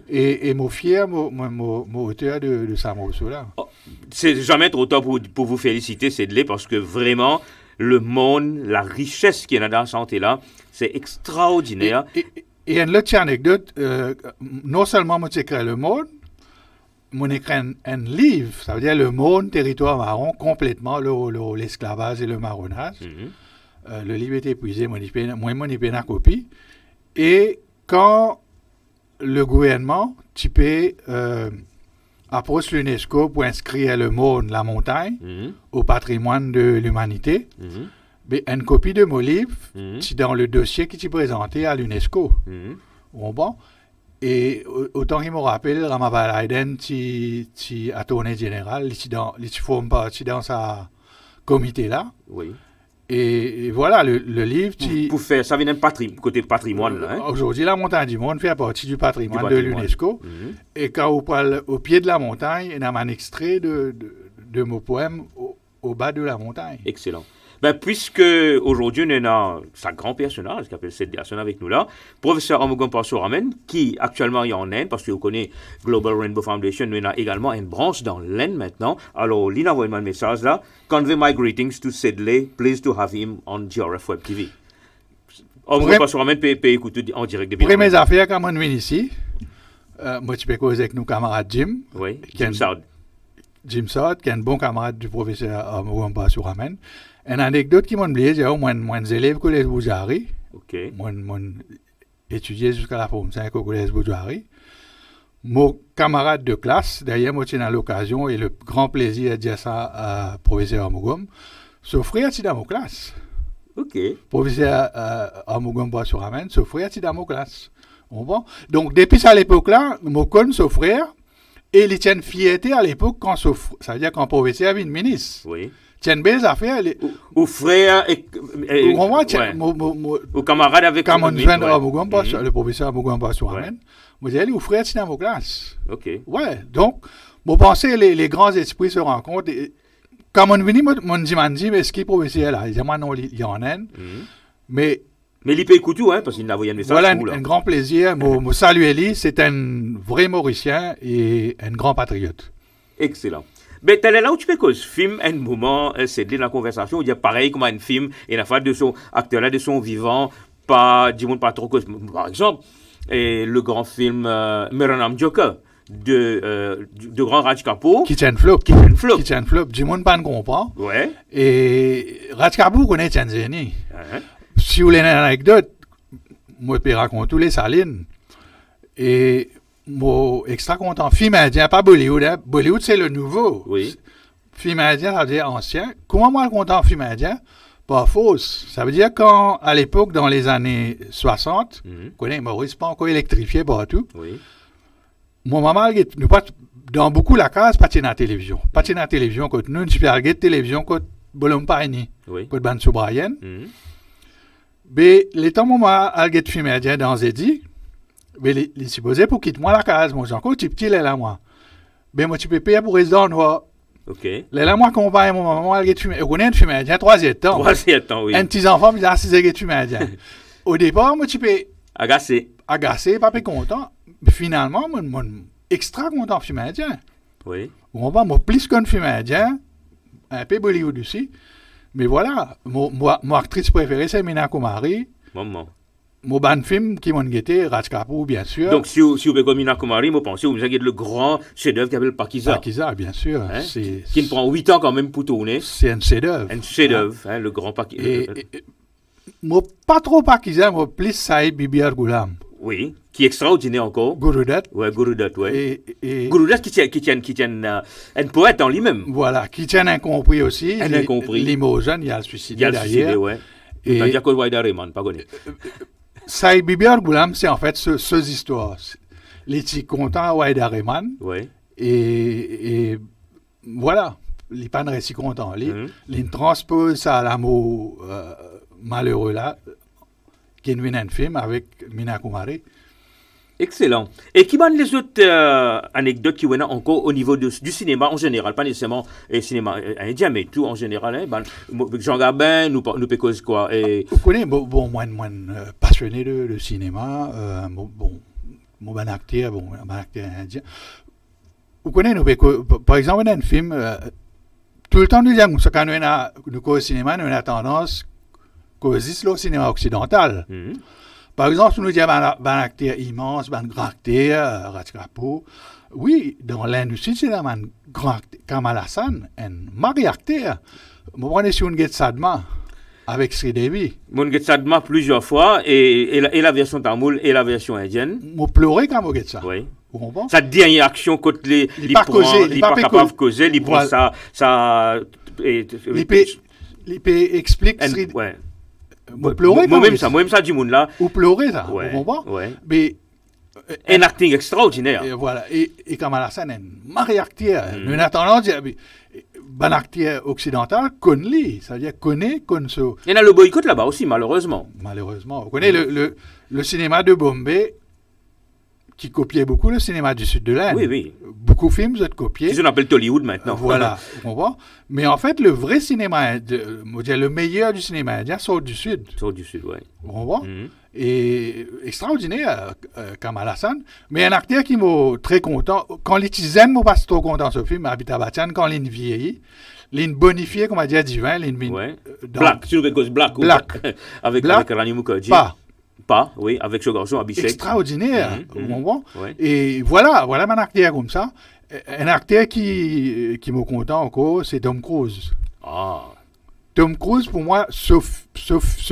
Et mon fier, mon auteur de ce morceau-là. Oh, c'est jamais trop tard pour vous féliciter, Sedley, parce que vraiment, le monde, la richesse qu'il y a dans la santé là, c'est extraordinaire. Et une autre anecdote, non seulement moi j'écris le monde, moi j'écris un livre, ça veut dire le monde, territoire marron, complètement l'esclavage et le marronnage. Le livre est épuisé, moi j'ai fait une copie. Et quand le gouvernement typé approche l'UNESCO pour inscrire le monde, la montagne, au patrimoine de l'humanité, une copie de mon livre, c'est dans le dossier qui est présenté à l'UNESCO. Bon. Et autant qu'il me rappelle, Ramabalaiden, qui a tourné général, il forme partie dans sa comité là. Oui. Et voilà, le livre... Pour faire, ça vient d'un côté patrimoine. Là, hein? Aujourd'hui, la montagne du monde fait partie du patrimoine de l'UNESCO. Et quand on parle au pied de la montagne, il y a un extrait de mon poème au bas de la montagne. Excellent. Ben, puisque aujourd'hui, on a sa grand personnage, qui s'appelle Sedley Hassan avec nous là, professeur Amougom Passouramen, qui actuellement est en Inde, parce que vous connaissez Global Rainbow Foundation, nous avons également une branche dans l'Inde maintenant. Alors, Lina envoie un message là. Convey my greetings to Sedley. Pleased to have him on GRF Web TV. Amougom Passouramen peut écouter en direct depuis. Pour mes affaires, quand on vient ici, moi, je peux causer avec nos camarades Jim. Oui, Jim Saud. Jim Saud, qui est un bon camarade du professeur Amougom Passouramen. Une anecdote qui m'a oublié, j'ai mon élève au collège Boudjari. OK. Mon étudié jusqu'à la forme 5 au collège Boudjari. Mon camarade de classe, d'ailleurs, moi, j'ai eu l'occasion et le grand plaisir de dire ça à professeur Amougom. S'offrir à dans mon classe. OK. Professeur Amougom Passouramen s'offrir à dans mon classe. Bon. Donc, depuis à l'époque-là, mon con s'offrir et il tient une fierté à l'époque quand s'offre. Ça veut dire quand professeur avait une ministre. Oui. Tiens, belles affaires. Ou frère ou camarade avec quand on joint le professeur Amougom Passouramen, moi j'ai dit ou frère c'est dans vos classes. OK. Ouais, donc moi pensais les grands esprits se rencontrent. Quand on vient, mon dit mais est-ce qu'il est professeur là? Il dit moi non, il y en a. Mais Mais il peut écouter, hein, parce qu'il n'a envoyé un message. Voilà, pour vous, là. un grand plaisir. Moi salue Eli, c'est un vrai Mauricien et un grand patriote. Excellent. Mais tel est là où tu peux que ce film, un moment, c'est de la conversation, il y a pareil comme un film, et la fois de son acteur là, de son vivant, pas, dis-moi pas trop, par exemple, et le grand film Meranam Joker de grand Raj Kapoor. Kitchen Flop. Kitchen Flop. Du monde pas ne comprend. Ouais. Et Raj Kapoor connaît Tanzanie. Hein? Si vous voulez une anecdote, moi, je peux raconter tous les salines. Et moi, extra content. Film indien, pas Bollywood. Hein. Bollywood, c'est le nouveau. Oui. Film indien, ça veut dire ancien. Comment moi, content film indien? Pas fausse. Ça veut dire qu'à l'époque, dans les années 60, vous connaissez Maurice, pas encore électrifié partout. Oui. Mon maman, nous pas dans beaucoup la case, pas dans la télévision. Pas dans la télévision, quand nous, nous avons télévision, quand Bolom Paini, Oui. quand Ban Soubrayen. Mhm. Mais les temps, mon maman, a guette film indien dans Zedi. Mais les supposés pour quitter moi la case. Moi, j'ai encore petit petit, là, moi. Mais moi, tu peux payer pour résident, moi. Ok. Là, moi, compagne, mon maman, a guette film indien. On est un film indien, 3e temps. 3e temps, oui. Un petit enfant, il a 6 guette film indien. Au départ, moi, tu peux Agacé. agacer, pas content. Mais finalement, moi, extra content film indien. Oui. On va, moi, plus qu'un film indien, un peu Bollywood aussi. Mais voilà, mon actrice préférée, c'est Meena Kumari. Maman. Mon ban film qui m'ont guetté, Raj Kapoor, bien sûr. Donc, si vous avez comme Meena Kumari, vous pensez, vous avez le grand chef-d'œuvre qui s'appelle Pakiza. Pakiza, bien sûr. Hein? Qui me prend 8 ans quand même pour tourner. C'est un chef-d'œuvre. Un chef-d'œuvre, hein, le grand Pakiza. Moi, pas trop Pakiza, moi, plus Saïd Bibiar Ghulam. Oui, qui est extraordinaire encore. Gurudat. Ouais, Gurudat, ouais. Et Gurudat qui tient un poète en lui-même. voilà, qui tient incompris aussi. Un incompris. Limogène, il y a le suicide Il y a le suicide, derrière. ouais. Et C'est-à-dire que Waïda Rehman, pas connu. Saïd Bibiar Ghulam, c'est en fait ces histoires. Les petits contents, Waïda Rehman. Ouais. Et voilà, les pas de récit contents. Les transposent ça à l'amour malheureux là, qui est un film avec Meena Kumari. Excellent. Et qui manent les autres anecdotes qui viennent encore au niveau du cinéma en général, pas nécessairement cinéma indien, mais tout en général. Hein, Jean Gabin, nous pécose quoi et... Vous connaissez, bon, moi, passionné de cinéma, mon bon acteur indien. Vous connaissez, par exemple, on a un film, tout le temps nous disons que quand nous au cinéma, nous avons tendance qu'au cinéma occidental. Par exemple, nous disons un acteur immense, un grand acteur, Raj Kapoor. Oui, dans l'industrie, c'est un grand acteur, Kamal Hassan, un mari acteur. Vous prenez sur une guette Sadma avec Sridevi. Mon guette Sadma plusieurs fois, et la version tamoul et la version indienne. Vous pleurez quand vous guette ça. Oui. Vous comprenez? Sa dernière action, quand il n'est pas capable de causer, il prend ça. Il explique. Ouais. Vous pleurez quand moi-même ça du monde là. Vous pleurez ça, ouais, vous comprenez? Ouais. Mais un acting extraordinaire. Et voilà. Et Kamal Hassan est un mari acteur. Nous attendons dire, un acteur occidental connaît, c'est-à-dire connaît ce. Il y en a le boycott là-bas aussi, malheureusement. Malheureusement. Vous connaissez le cinéma de Bombay qui copiait beaucoup le cinéma du sud de l'Inde. Oui, oui. Beaucoup de films sont copiés. Ils appellent Tollywood maintenant. Voilà, vous comprenez? Mais en fait, le vrai cinéma, le meilleur du cinéma indien sort du sud. Sort du sud, oui. Vous comprenez? Et extraordinaire, Kamal Hassan. Mais un acteur qui m'a très content, quand les Tizen m'ont pas trop content ce film, Amitabh Bachchan, quand il vieillit, il bonifié, comme on dit, divin. Ouais. Black, tu veux Black. Avec Rani Mukherjee. Pas, oui, avec ce garçon Abhishek. Extraordinaire, vous comprenez? Et voilà un acteur comme ça. Un acteur qui m'a content encore, c'est Tom Cruise. Ah. Tom Cruise, pour moi, ce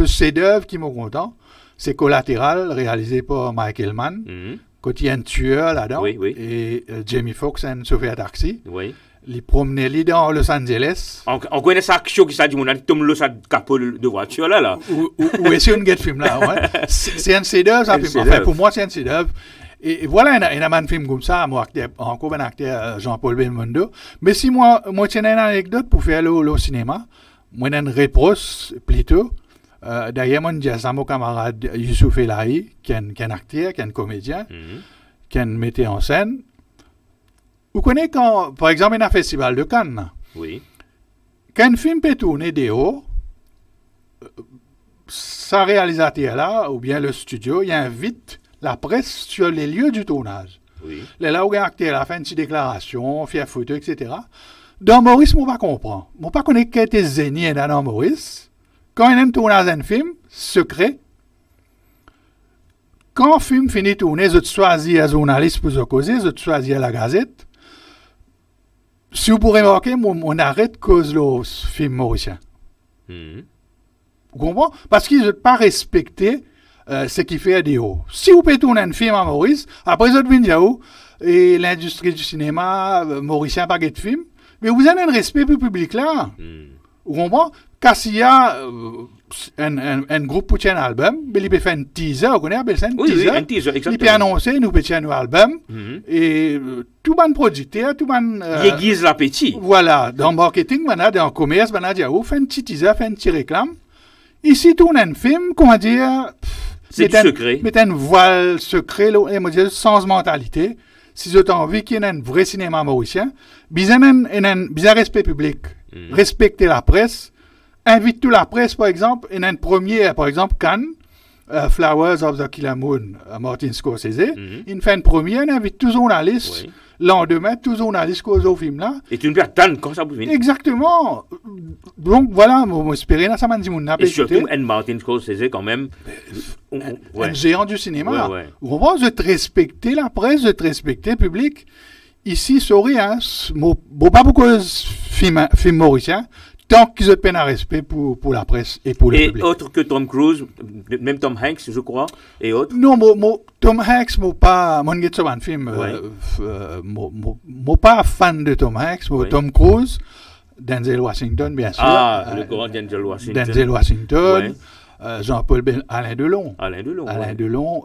chef-d'œuvre qui m'a content, c'est Collatéral, réalisé par Michael Mann. Quand il y a un tueur là-dedans. Oui, oui. Et Jamie Foxx et Sophia Taxi. Oui. Il promenait dans Los Angeles. On connaît cette action qui s'est dit, on a Tom le capot de voiture là. Ou est-ce une guette film là, ouais. C'est un chef-d'œuvre, ça. Enfin, pour moi, c'est un chef-d'œuvre. Et voilà, il y a un film comme ça, moi, encore un acteur, Jean-Paul Belmondo. Mais si moi, tiens une anecdote pour faire le cinéma, moi, j'ai une réponse plutôt. D'ailleurs, moi, j'ai mon camarade Youssouf Elahi, qui est un acteur, qui est un comédien, qui est un metteur en scène. Vous connaissez quand, par exemple, il y a un festival de Cannes. Oui. Quand un film peut tourner dehors, ça sa réalisateur-là, ou bien le studio, il invite la presse sur les lieux du tournage. Oui. Là où un acteur a fait une petite déclaration, fait une photo, etc. Dans Maurice, je ne comprends pas. Je ne pas connaître qui était zéni dans Maurice. Quand il y a un tournage d'un film, secret, quand le film finit de tourner, je choisis un journaliste pour se causer, je choisis la gazette. Si vous pourrez remarquer, on arrête cause le film mauricien. Vous comprenez? Parce qu'ils n'ont pas respecté ce qui fait ADO. Si vous pouvez tourner un film à Maurice, après vous venez dire et l'industrie du cinéma mauricien pas de film, mais vous avez un respect pour le public là. Vous comprenez? Quand il y a un groupe qui a un album, il peut faire un teaser, vous connaissez un teaser. Oui, un teaser, exactement. Il peut annoncer, nous peut un album, et tout le producteur, tout le il aiguise l'appétit. Voilà, dans le marketing, dans le commerce, on a dit, fait un petit teaser, fait un petit réclame. Ici, tourne un film, comment dire, c'est du secret. Mettre un voile secret, sans mentalité. Si vous avez envie qu'il y ait un vrai cinéma mauricien, bien un respect public, respecter la presse, invite toute la presse, par exemple, il y a une première, par exemple, Cannes, Flowers of the Killer Moon, Martin Scorsese, il fait une première, il invite tous les journalistes, lendemain, tous les journalistes causent au film là. Et tu ne peux attendre quand ça vous finit. Exactement. Donc voilà, j'espère que ça m'a dit mon appel. Et surtout, Martin Scorsese, quand même. Un géant du cinéma. Ouais. On va te respecter la presse, de te respecter le public. Ici, sorry, hein, pas beaucoup de films mauriciens, tant qu'ils ont peine à respect pour la presse et pour le public. Et autre que Tom Cruise, même Tom Hanks, je crois, et autres. Non, Tom Hanks, pas un film. Pas fan de Tom Hanks, Tom Cruise, Denzel Washington, bien sûr. Ah, le grand Denzel Washington. Denzel Washington, Jean-Paul Alain Delon. Alain Delon.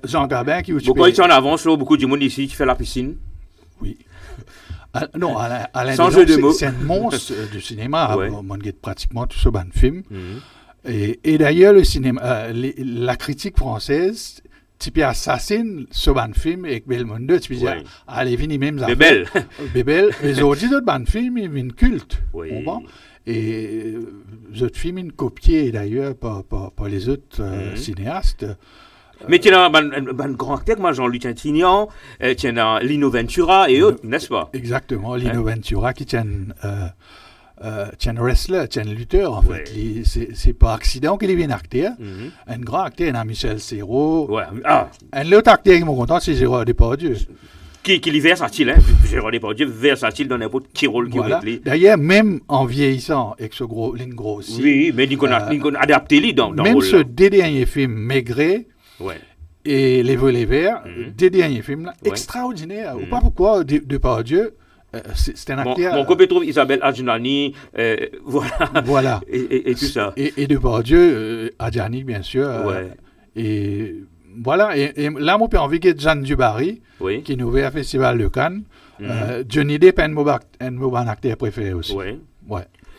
Jean Gabin qui... Pourquoi il est en avance, là, beaucoup de monde ici qui fait la piscine? Oui. Non, Alain Sans Delon, jeu de mots. c'est un monstre du cinéma. On regarde pratiquement tout ce ban de film. Et d'ailleurs, le cinéma, la critique française, type assassine ce ban de film avec Belmondo, tu peux dire, allez, venez même ça. Bébel. Bébel. Les autres ban de film, ils viennent culte. Oui. Et les autres films, ils copiés d'ailleurs par les autres cinéastes. Mais tu as un grand acteur comme Jean-Luc Trintignant, tu as Lino Ventura et autres, n'est-ce pas? Exactement, Lino Ventura qui tient un wrestler, tient un lutteur en fait. C'est pas accident qu'il est bien acteur. Un grand acteur, un Michel Serrault. Un autre acteur qui m'a content, c'est Gérard Depardieu. Qui est versatile, hein? Gérard Depardieu, versatile dans n'importe quel rôle qu'il met. D'ailleurs, même en vieillissant, avec ce gros ligne grosse. Oui, mais il a adapté lui dans même ce dernier film, Maigret. Et Les Volets Verts, des derniers films là, extraordinaires. Ou pas pourquoi, Depardieu, c'est un acteur. Mon copain trouve Isabelle Adjani, voilà. Et tout ça. Et Depardieu, Adjani, bien sûr. Et voilà. Et là, mon père envie que Jeanne Dubarry, qui nous fait un festival de Cannes. Johnny Depp est un acteur préféré aussi.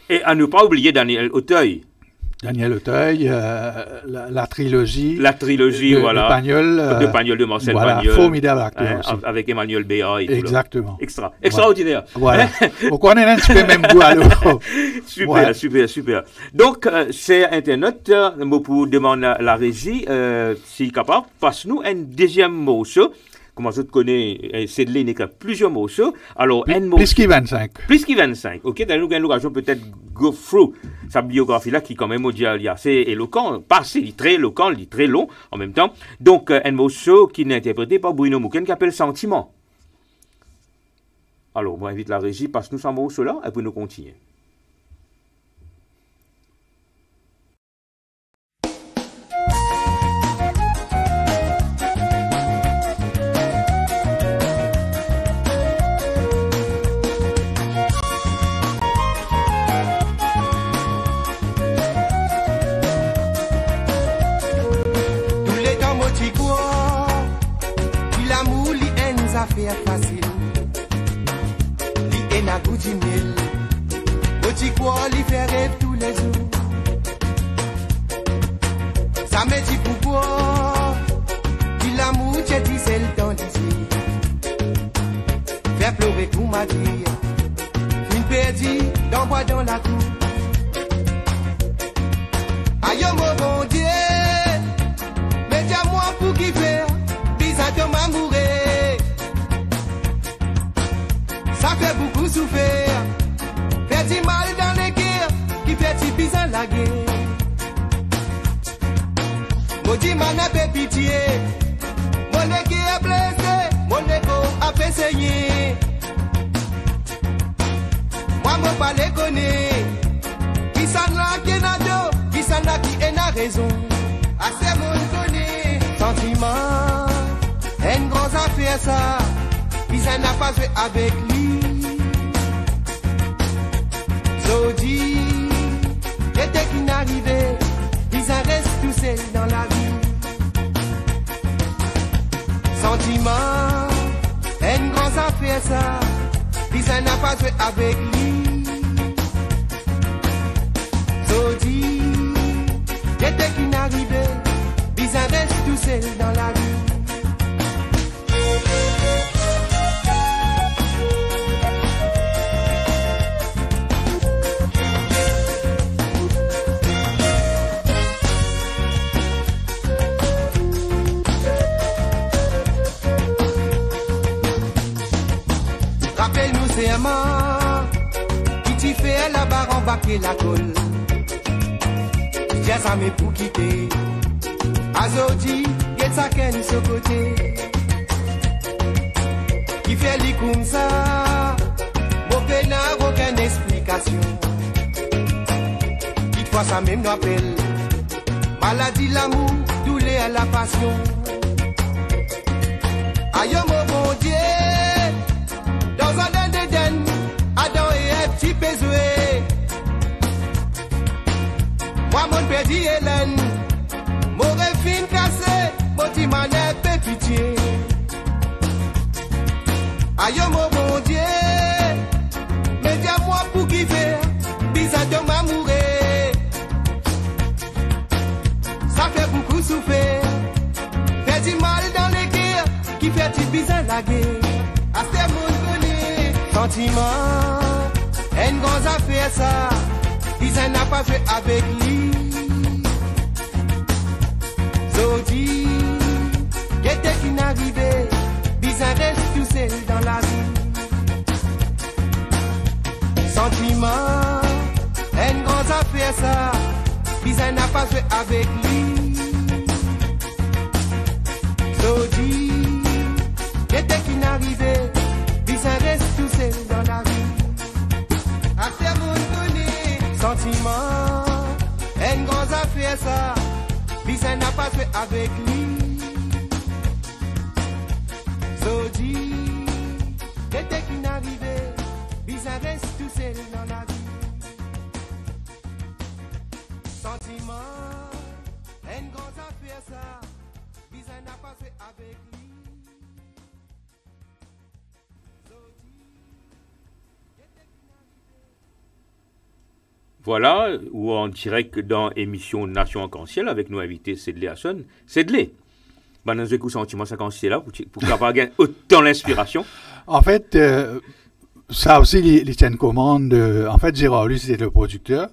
Et à ne pas oublier Daniel Auteuil. Daniel Auteuil, la trilogie. De Pagnol. De Pagnol, de Marcel Pagnol. Formidable acteur aussi. Avec Emmanuel Béat et tout. Exactement. Extraordinaire. Voilà. Pourquoi on est un petit peu même goût à l'eau. Super. Donc, c'est Internet, pour demander la régie, si capable, passe-nous un deuxième morceau. Comment je te connais, c'est de l'énéclat plusieurs morceaux. Alors, plus qu'il 25. Plus qu'il 25. Ok, dans l'occasion, peut-être go through sa biographie-là, qui, quand même, est assez éloquent. Pas assez, il est très éloquent, il est très long en même temps. Donc, un morceau qui est interprété par Bruno Mouken, qui s'appelle Sentiment. Alors, on invite la régie, passe-nous ce morceau-là, et puis nous continuer. Affaire facile, li en a goûté mille, petit quoi li fait rêve tous les jours. Ça me dit pourquoi, dit l'amour j'ai dit c'est le temps d'ici. Faire pleurer tout m'a dit, une perdue d'envoi dans la cour. la guerre. Maudit man a fait pitié, mon nez qui est blessé, mon égo a fait saigner. Moi mon palais connaît, qui s'en a qui n'a dos, qui s'en a qui est la raison. Assez mon connaît, sentiment, une grosse affaire ça, qui s'en a pas joué avec lui. Zodi, était qui n'arrivait, ils en restent tout seuls dans la vie. Sentiment, une grosse affaire ça, ils en a pas joué avec lui. Zodi, était qui n'arrivait, ils en restent tout seuls dans la vie. Rappelle-nous ces amants qui t'y fait la barre embarquer la colle. Tiens ça mais pour quitter Azodi, get sa ken ce côté qui fait les comme ça. Aucun n'a aucune explication. Dites-moi ça même nous appelle maladie l'amour, douleur à la passion. Aïe mon bon Dieu, dans un d'Éden, Adam et Ève petit pézoué. Moi mon père dit Hélène, mon refine cassé, mon petit manette fait pitié. Aïe mon bon Dieu, mais dis-moi pour qui faire, bizarre de m'amourer. Ça fait beaucoup souffrir, fait du mal dans les guerres, qui fait du bizarre la guerre. À ce monde sentiment, une grosse affaire ça, ils n'ont pas fait avec lui. Zodi, qui était qui n'arrivait, bizarre reste tout seul dans la vie. Sentiment, une grosse affaire ça, bizarre n'a pas fait avec lui. Zodi, qui était qui n'arrivait, bizarre reste tout seul dans la vie. À ce monde donné, sentiment, une grosse affaire ça, bizarre n'a pas fait avec lui. Zodi, qui était qui n'arrivait, bizarre reste tout seul dans la vie. Sentiment, une grosse affaire ça, bizarre n'a pas fait avec lui. Voilà, ou en direct dans l'émission Nation Arc-en-Ciel avec nos invités Sedley Hasson. Sedley, nous écoutons sentiment ça c'est là pour avoir autant l'inspiration. En fait, ça aussi, les tiennent commande. En fait, Gérard, lui, c'était le producteur.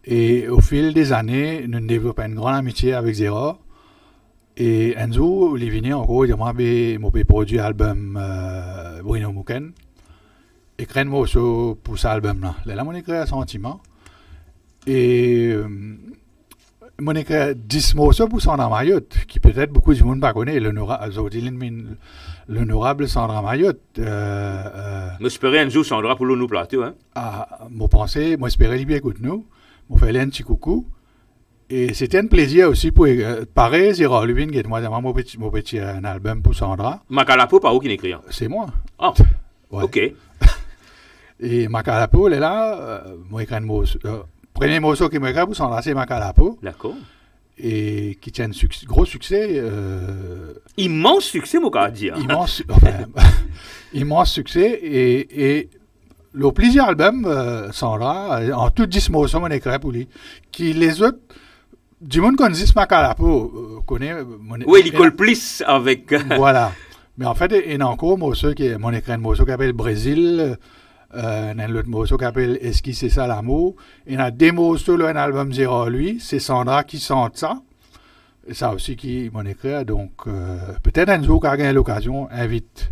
Et au fil des années, nous développons une grande amitié avec Gérard. Et Enzo, il venait encore, il m'a produit l'album Bruno Mouken. Et créé un morceau pour cet album-là. Là, on a créé un sentiment. Et on a écrit 10 morceaux pour Sandra Mayotte, qui peut-être beaucoup de monde ne connaît, l'honorable Sandra Mayotte. J'espérais un jour Sandra pour nous plateau. Hein? Moi, j'espérais qu'il écoute nous. Moi, fait un petit coucou. Et c'était un plaisir aussi pour pareil, Gérard Lubin, qui est mon petit un album pour Sandra. Macalapo, par où qui écrit? C'est moi. Ah, ouais. Ok. Et Macalapo, elle est là, moi, écrit un morceau. Premier morceau qui m'a écrit pour Sandra, c'est Macalapo. D'accord. Et qui tient un gros succès. Immense succès, mon gars, dire. Immense succès. Et le plusieurs albums, Sandra, en tout 10 morceaux, on écrit pour lui. Qui les autres, du monde qu'on dit Macalapo, connaît. Oui, il colle plus avec. Voilà. Mais en fait, il y a encore un morceau qui est, mon écrit un morceau qui s'appelle Brésil. Il y a un autre morceau qui s'appelle Est-ce que c'est ça l'amour? Il y a des morceaux, là, un album Gérard, lui, c'est Sandra qui sent ça. Et ça aussi qui m'en écrit. Donc, peut-être un jour, quand il y a l'occasion, invite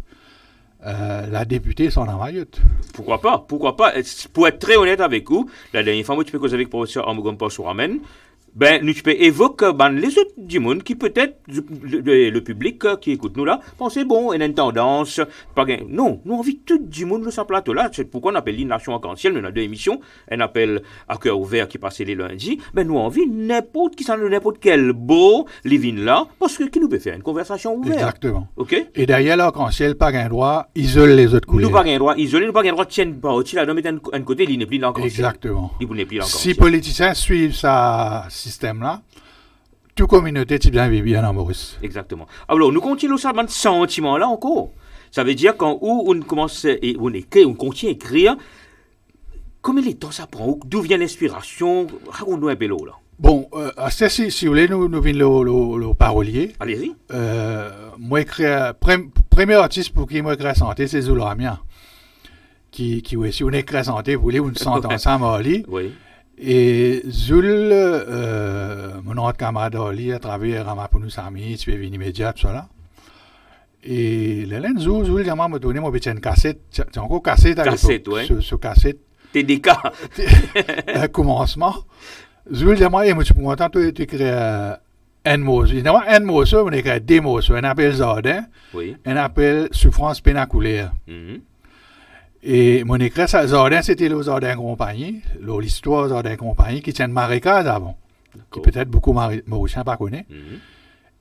la députée sont en Mayotte. Pourquoi pas? Pour être très honnête avec vous, la dernière fois, moi, tu peux causer avec le professeur Amogompa Souramen. Ben, nous, tu peux évoquer les autres du monde qui peut-être, le public qui écoute nous là, pensez, bon, il y a une tendance, pas gain. Non, nous, on vit tout du monde sur ce plateau-là. C'est pourquoi on appelle l'Ination Arc-en-Ciel, nous, on a 2 émissions. On appelle À cœur ouvert qui passait les lundis. Ben, nous, on vit n'importe quel beau living là, parce que qui nous peut faire une conversation ouverte. Exactement. OK? Et derrière l'Arc-en-Ciel, pas gain droit, isole les autres couleurs. Nous, pas gain droit, isolé, nous, pas gain droit, tiennent pas au-dessus là, mettre un côté, il n'est plus l'Arc-en-Ciel. Exactement. Il n'est plus l'Arc-en-Ciel. Si politiciens suivent ça, système-là, toute communauté tu bien vivre bien en Maurice. Exactement. Alors, nous continuons ça, ce sentiment-là encore. Ça veut dire quand on commence et on écrit, on continue à écrire, combien de temps ça prend? D'où vient l'inspiration? Raconte-nous un peu là. Bon, si vous voulez, nous venons le parolier. Allez-y. Moi, premier artiste pour qui moi écris santé, c'est Zoulamia. Qui si on écrit santé, vous voulez, on s'entend ensemble à Mali. Oui. Et Zul, mon autre camarade Ali, a travaillé à Ramapounou Sami, tu es venu immédiat, tout ça là. Et l'élève Zul, m'a donné mon petit cassette, c'est encore cassette à l'époque. Cassette, oui. Ce cassette. TDK. Commencement. Zul, moi, tu peux m'entendre, tu écris un mot. Évidemment, un mot, ça, on écrit des mots, ça. On appelle Zardin. Oui. On appelle souffrance pénaculaire. Et mon écrit, Zardin, c'était le Zardin Compagnie, l'histoire Zardin Compagnie, qui tient de marécage avant, qui peut-être beaucoup Mauricien pas connaît.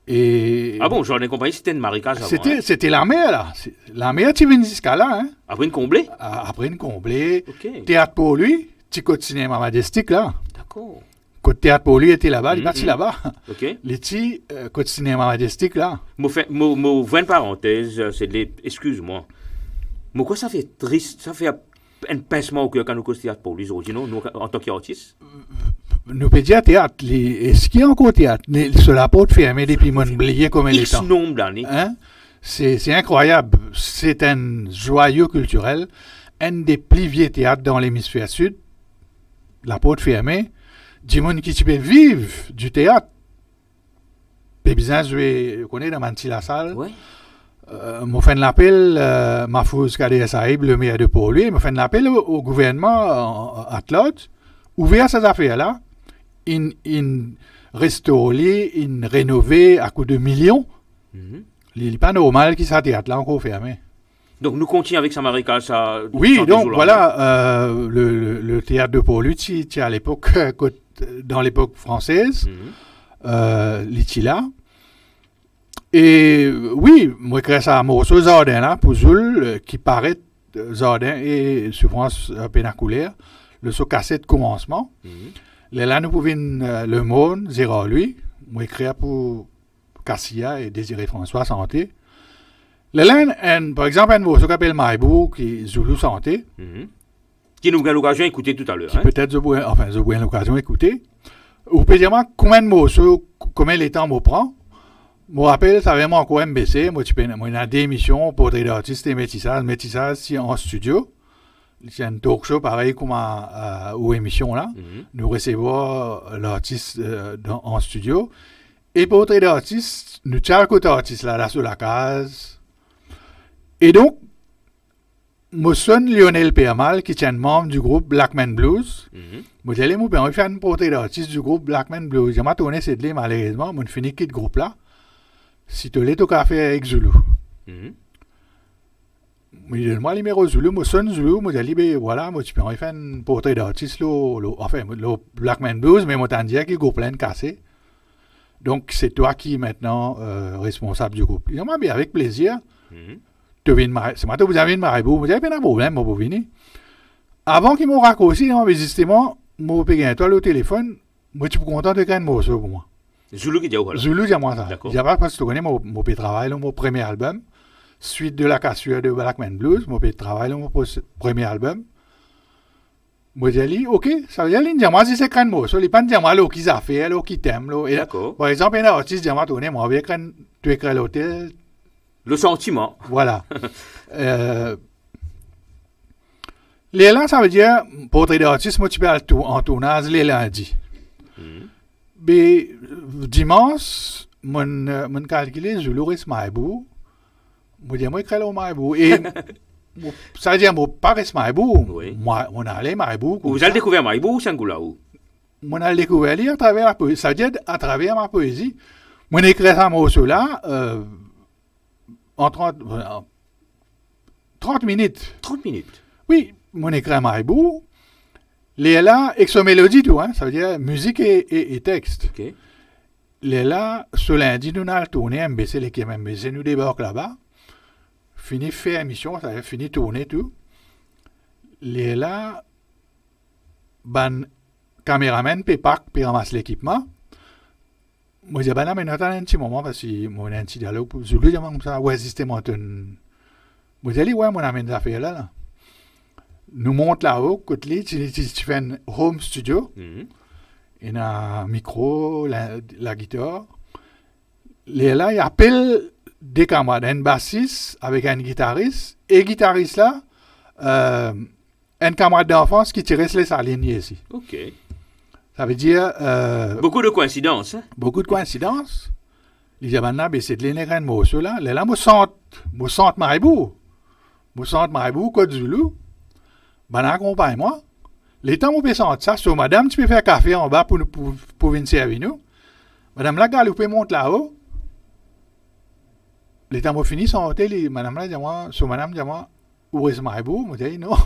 Et ah bon, Zardin Compagnie, c'était une marécage avant. C'était la mer, là. La mer, tu viens jusqu'à là, hein. Après une comblée? Après une comblée. OK. Théâtre pour lui, petit côté cinéma majestique, là. D'accord. Côté théâtre pour lui était là-bas, il est parti là-bas. OK. Les petits côté cinéma majestique, là. Moi, une parenthèse, c'est excuse-moi. Mais quoi ça fait triste, ça fait un pincement au cœur quand nous cause théâtre pour lui, nous, en tant qu'artistes? Nous pouvons dire théâtre. Est-ce qu'il y a encore théâtre? Cela peut être fermé depuis mon oublié comme il est temps. X nombre d'années. Hein? C'est incroyable. C'est un joyau culturel. Un des plus vieux théâtres dans l'hémisphère sud. La porte fermée. Du monde qui peut vivre du théâtre. Puis bien, je connais dans la salle. Oui. M'a fait l'appel, Mahfouz Kader Saïb, le maire de Port-Louis, m'a fait l'appel au gouvernement à Claude, ouvrir ces affaires-là, in restaurer, in rénover à coup de millions. Il n'est pas normal qu'il soit théâtre là encore fermé. Donc nous continuons avec Samarika, ça. Oui, donc voilà, le théâtre de Port-Louis, à l'époque, dans l'époque française, l'Itila. Et oui, moi, je crée ça à morceau Zardin, là, pour Zul, qui paraît Zardin et souffrance pénaculaire, le sous cassette commencement. Là, nous pouvons le monde, zéro lui, moi, je crée pour Cassia et Désiré François Santé. Là, par exemple, un morceau qui s'appelle Maïbou, qui est Zulu Santé. Qui nous a l'occasion d'écouter tout à l'heure. Peut-être, je bois l'occasion d'écouter. Ou peut dire combien de morceaux, combien de temps me prend. Je me rappelle, ça avait encore MBC. Moi, il y a des émissions pour des artistes et métissage. Métissage, c'est en studio. C'est un talk show pareil comme aux émissions là. Nous recevons l'artiste en studio. Et pour des artistes, nous tient côté artiste là sur la case. Et donc, je suis Lionel Permal, qui est membre du groupe Blackman Blues. Je suis allé faire une portée d'artiste du groupe Blackman Blues. Je m'ai tourné cette ligne, malheureusement, je finis quitte groupe là. Si tu l'es au café avec Zulu. Je donne-moi le numéro Zulu, je sonne Zulu, je dis, voilà, tu peux faire une portée d'artiste, enfin, le Blackman Blues, mais je t'en dis qu'il y a plein de cassés. Donc, c'est toi qui es maintenant responsable du groupe. Je dis, bien, avec plaisir. C'est moi qui vous avez une marabou. Je dis, pas de problème, je vais venir. Avant qu'ils m'ont raccourci, justement, je vais payer toi le téléphone, moi, tu peux content de créer un morceau pour moi. Zulu qui dit voilà. Zulu, j'ai moi ça. D'accord. J'ai pas parce que tu connais mon travail, mon premier album, suite de la cassure de Blackman Blues, mon travail, mon premier album. Moi, j'ai dit, ok, ça veut dire, moi, si c'est qu'un morceau, il n'y a pas de dire, moi, qui a fait, qui t'aime. D'accord. Par exemple, un artiste, j'ai moi, tourné, moi, tu écris l'hôtel. Le sentiment. Voilà. Les lundis, ça veut dire, portrait d'artiste, moi, tu peux aller en tournage les lundis. Mais dimanche, mon calculé, je l'aurais Maïbou. Moi, je moi, crée au Maïbou. Et ça veut dire, moi, pas reste Maïbou. Oui. Moi, on allait Maïbou. Vous avez découvert Maïbou ou Sangoulaou? Moi, on a découvert à travers la poésie. Ça veut dire, à travers ma poésie. Moi, on écrit ça, moi, là, en 30 minutes. 30 minutes. Oui, mon écrit à Maïbou. Les là, avec son mélodie, tout, hein, ça veut dire musique et texte. Ok. Les là, ce lundi, nous avons tourné MBC, l'équipe MBC, nous débarque là-bas. Fini faire émission, ça a fini tourner tout. Les là, ban caméraman, puis parc, puis ramasse l'équipement. Moi, je dis, ben, mais nous attendons un petit moment parce que moi, on a un petit dialogue. Je lui dis, comme ça, ouais, c'était mon ton. Moi, je dis, ouais, moi, on amène des affaires là. Nous monte là-haut, côté, tu fais un home studio. Il y a un micro, la guitare. Là, il appelle des camarades, un bassiste avec un guitariste. Et guitariste là, un camarade d'enfance qui tirait les alignés ici. Ok. Ça veut dire. Beaucoup de coïncidences. Hein? Beaucoup de coïncidences. Les Jabanna, c'est de l'énergie de moi, ceux-là. Là, moi, sente Maïbou. Moi, sente Maïbou, Côte Zulu. Ben, accompagne-moi. Les temps où on peut sentir ça, so, madame, tu peux faire café en bas pour venir servir nous. Madame, la galopée monte là-haut. Les temps où on finit son hôtel, madame, là, dis-moi, so, madame, dis-moi, où est-ce Maïbou? Moi, je dis, non.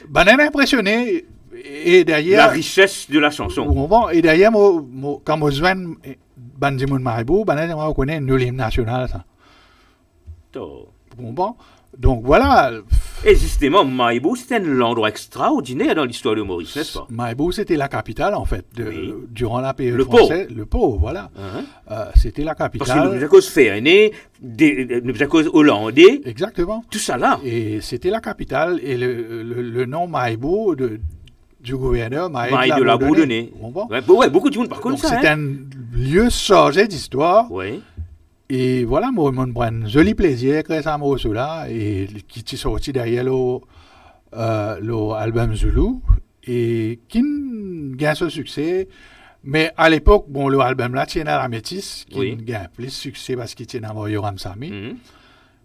Ben, elle est impressionnée. Et derrière. La richesse de la chanson. Bon, et derrière, quand je joins Bandimoun Maïbou, ben, elle, on connaît une hymne nationale, ça. Bon. Donc voilà. Et justement, Maïbou, c'était un endroit extraordinaire dans l'histoire de Maurice, n'est-ce pas? Maïbou, c'était la capitale, en fait, oui. Durant la période le française. Le Pau, voilà. C'était la capitale. Parce que nous avons cause Ferné, nous avons cause hollandais. Exactement. Tout ça là. Et c'était la capitale. Et le nom Maïbou du gouverneur Maï de la Bourdonnais. Ouais, beaucoup de monde par contre ça. C'est un lieu chargé d'histoire. Oui. Et voilà, moi, je prends un joli plaisir récemment là et qui est sorti derrière l'album Zulu et qui gagne ce succès. Mais à l'époque, bon, l'album là tient à la métisse, qui gagne plus de succès parce qu'il tient à Yoram Sami.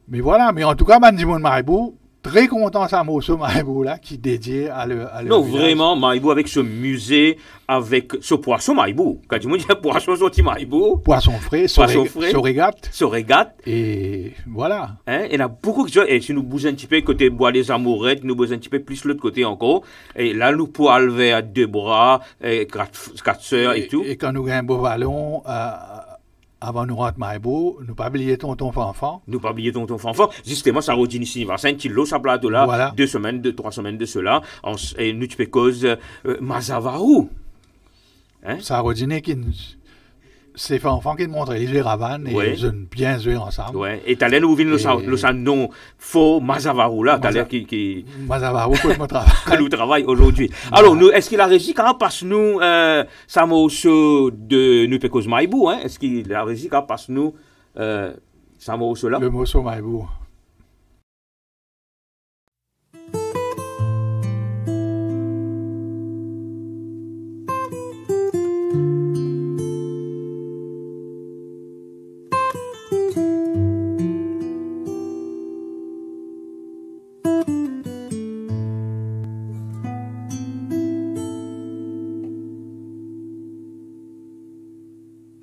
Mais voilà, mais en tout cas, Bandimoun Maïbou, très content ça Maïbou là qui est dédié à le non village. Vraiment Maïbou avec ce musée, avec ce poisson Maïbou, quand tu me dis poisson sorti Maïbou, poisson frais, Sorégate et voilà, hein, il y a beaucoup de choses. Et si nous bougeons un petit peu côté bois des Amourettes, nous bougeons un petit peu plus l'autre côté encore, et là nous poils vers deux bras, quatre sœurs et tout, et quand nous gagnons un beau ballon avant nous rentrer Maïbou, nous pas oublier tonton Fanfan. Justement, ça redit ici, il va 5 kilos, ça plate là, voilà. 3 semaines de cela, et nous tu peux cause Mazavarou. Hein? Ça redit c'est Fanfan qui montre les Ravannes et ils ont bien joué ensemble. Ouais. Et t'as l'air nous vient le nom faux Mazavarou là, t'as l'air qui Mazavarou que nous travaille aujourd'hui. Alors nous, est-ce qu'il a réussi quand passe-nous ça morceau de nous pécos Maïbou, hein? Est-ce qu'il a réussi quand passe-nous ça morceau là? Le morceau Maïbou.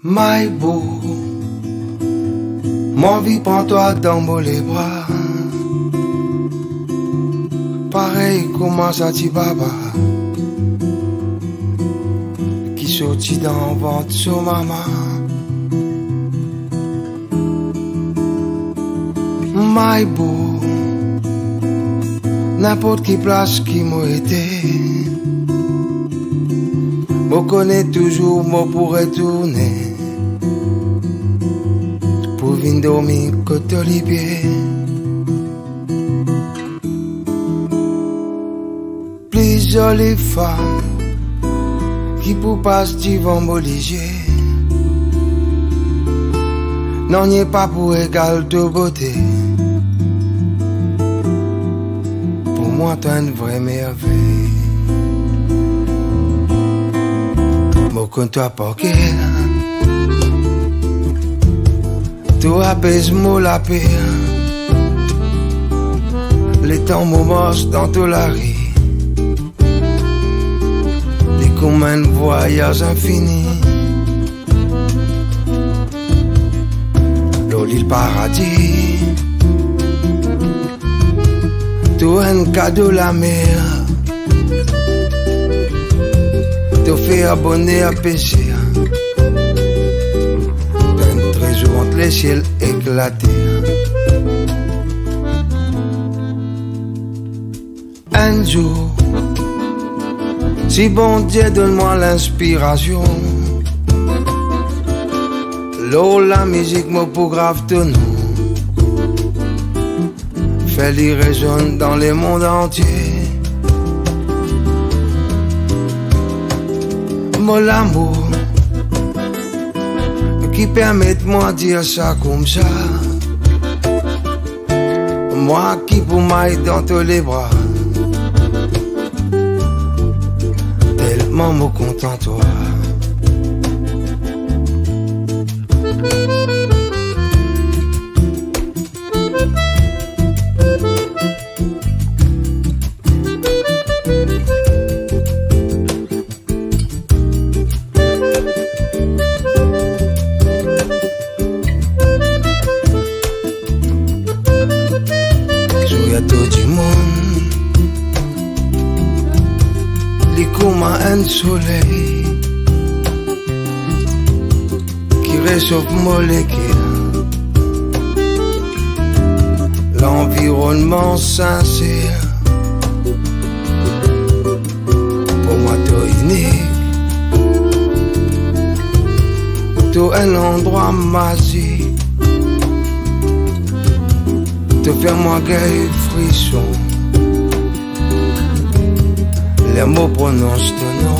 Maïbou, mon vie prend toi dans les bras. Pareil comment ça dit papa qui sortit dans ventre sur maman. Maïbou, n'importe qui place qui m'a été, me connais toujours, me pourrais tourner. Pour venir dormir côté les pieds. Plus jolie femme qui pour passer devant m'obliger. Non, n'y est pas pour égal de beauté. Pour moi, t'es une vraie merveille. Mon compte toi porqué. Tu apaise-moi la paix. Les temps m'omarchent dans toute la rue. Les communs voyages infinis. L'eau, l'île paradis. Tout un cadeau la mer. Te fait abonner à pécher. Un trésor entre les ciels éclatés. Un jour, si bon Dieu donne-moi l'inspiration, l'eau, la musique, mon pour grave ton nom, fait-il résonne dans le monde entier. Mon l'amour qui permet de moi dire ça comme ça, moi qui pour m'aille dans tous les bras. Tellement me content toi. Jouer à tout du monde. Comme un soleil qui réchauffe molécules, l'environnement sincère, pour moi tout unique, tout un endroit magique, te faire moi gay frisson. Les mots prononcent ton nom.